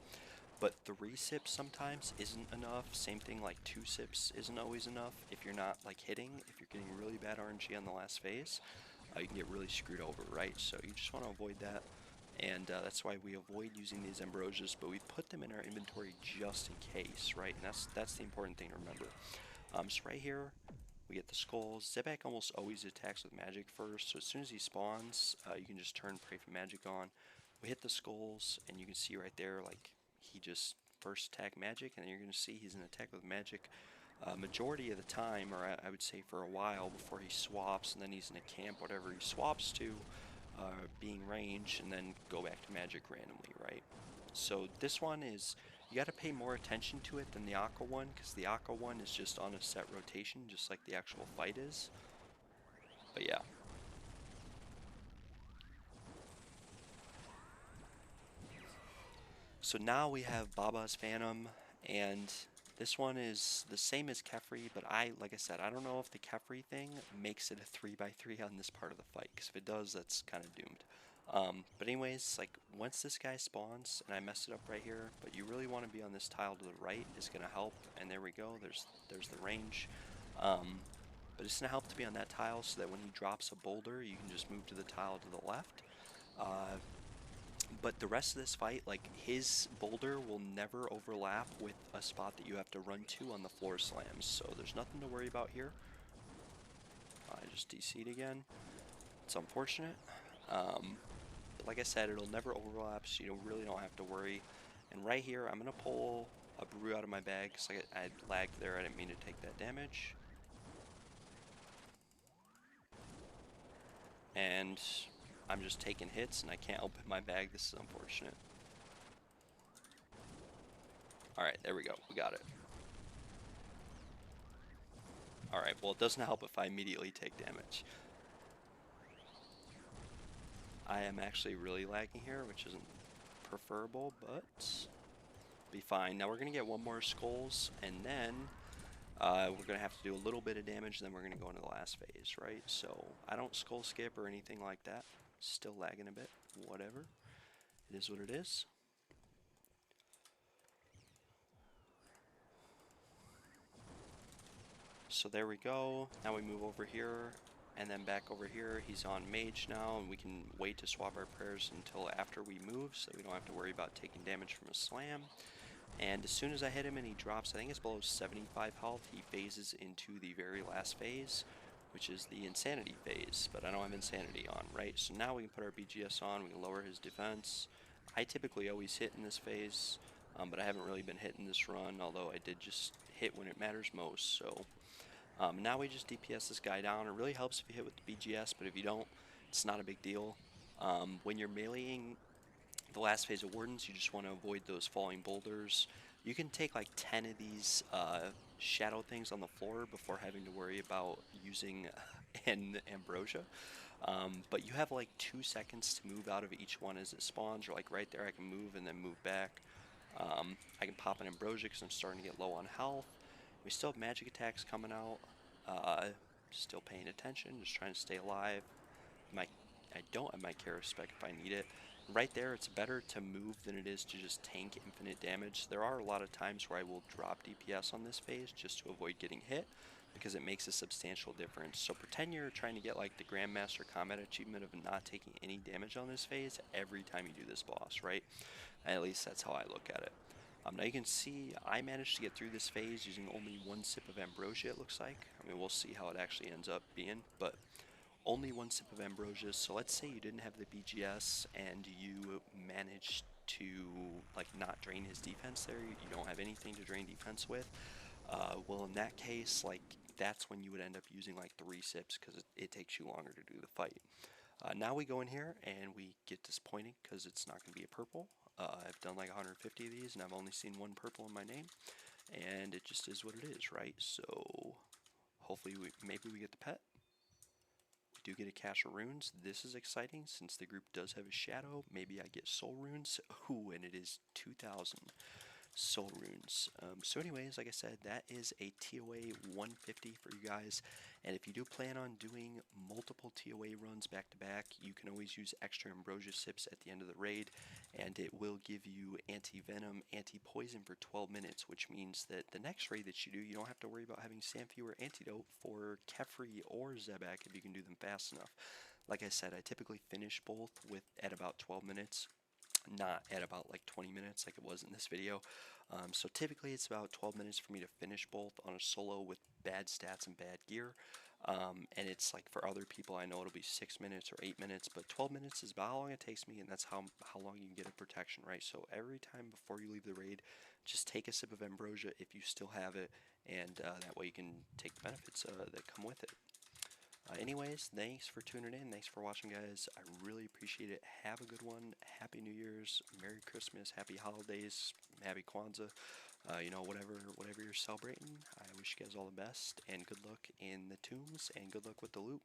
But 3 sips sometimes isn't enough. Same thing, like 2 sips isn't always enough. If you're not like hitting, if you're getting really bad RNG on the last phase, you can get really screwed over, right? So you just want to avoid that. And that's why we avoid using these ambrosias, but we put them in our inventory just in case, right? And that's the important thing to remember. So right here, we get the skulls. Zebak almost always attacks with magic first, so as soon as he spawns, you can just turn Pray for Magic on. We hit the skulls, and you can see right there, like, he just first attack magic, and then you're going to see he's an attack with magic majority of the time, or I would say for a while before he swaps, and then he's in a camp, whatever he swaps to, being range, and then go back to magic randomly, right? So this one is, you got to pay more attention to it than the Akkha one, because the Akkha one is just on a set rotation, just like the actual fight is. But yeah. So now we have Baba's Phantom, and this one is the same as Kephri, but like I said, I don't know if the Kephri thing makes it a 3x3 on this part of the fight, because if it does, that's kind of doomed. But anyways, like, once this guy spawns, and I messed it up right here, but you really want to be on this tile to the right, is going to help, and there we go, there's the range. But it's going to help to be on that tile so that when he drops a boulder, you can just move to the tile to the left. But the rest of this fight, like, his boulder will never overlap with a spot that you have to run to on the floor slams, so there's nothing to worry about here. I just DC'd again. It's unfortunate. But like I said, it'll never overlap, so you really don't have to worry. And right here, I'm going to pull a brew out of my bag, because I lagged there, I didn't mean to take that damage. And I'm just taking hits and I can't open my bag. This is unfortunate. Alright, there we go. We got it. Alright, well it doesn't help if I immediately take damage. I am actually really lagging here, which isn't preferable, but be fine. Now we're going to get one more skulls, and then we're going to have to do a little bit of damage, then we're going to go into the last phase, right? So I don't skull skip or anything like that. Still lagging a bit. Whatever. It is what it is. So there we go. Now we move over here, and then back over here. He's on mage now, and we can wait to swap our prayers until after we move, so we don't have to worry about taking damage from a slam. And as soon as I hit him and he drops, I think it's below 75 health, he phases into the very last phase, which is the insanity phase, but I don't have insanity on, right? So now we can put our BGS on, we can lower his defense. I typically always hit in this phase, but I haven't really been hitting this run, although I did just hit when it matters most. So now we just DPS this guy down. It really helps if you hit with the BGS, but if you don't, it's not a big deal. When you're meleeing the last phase of Wardens, you just want to avoid those falling boulders. You can take like 10 of these shadow things on the floor before having to worry about using an ambrosia. But you have like 2 seconds to move out of each one as it spawns. You're like right there, I can move and then move back. I can pop an ambrosia because I'm starting to get low on health. We still have magic attacks coming out. Still paying attention, just trying to stay alive. I don't have my care spec if I need it. Right there, it's better to move than it is to just tank infinite damage. There are a lot of times where I will drop DPS on this phase just to avoid getting hit, because it makes a substantial difference. So pretend you're trying to get like the Grandmaster Combat achievement of not taking any damage on this phase every time you do this boss, right? At least that's how I look at it. Now you can see I managed to get through this phase using only 1 sip of ambrosia, it looks like. I mean, we'll see how it actually ends up being, but only 1 sip of ambrosia. So let's say you didn't have the BGS and you managed to like not drain his defense there. You don't have anything to drain defense with. Well, in that case, like that's when you would end up using like 3 sips because it takes you longer to do the fight. Now we go in here and we get disappointing because it's not going to be a purple. I've done like 150 of these and I've only seen 1 purple in my name, and it just is what it is, right? So hopefully maybe we get the pet. We do get a cache of runes. This is exciting since the group does have a shadow. Maybe I get soul runes. Ooh, and it is 2,000 soul runes. So anyways, like I said, that is a ToA 150 for you guys. And if you do plan on doing multiple ToA runs back to back, you can always use extra ambrosia sips at the end of the raid, and it will give you anti-venom, anti-poison for 12 minutes, which means that the next raid that you do, you don't have to worry about having Sanfew or antidote for Kephri or Zebak if you can do them fast enough. Like I said, I typically finish both at about 12 minutes. Not at about like 20 minutes like it was in this video. So typically it's about 12 minutes for me to finish both on a solo with bad stats and bad gear. And it's like for other people I know it'll be 6 minutes or 8 minutes, but 12 minutes is about how long it takes me, and that's how long you can get a protection, right? So every time before you leave the raid, just take a sip of ambrosia if you still have it, and that way you can take the benefits that come with it. Anyways, thanks for tuning in. Thanks for watching, guys. I really appreciate it. Have a good one. Happy New Year's. Merry Christmas. Happy holidays. Happy Kwanzaa. You know, whatever you're celebrating. I wish you guys all the best, and good luck in the tombs, and good luck with the loot.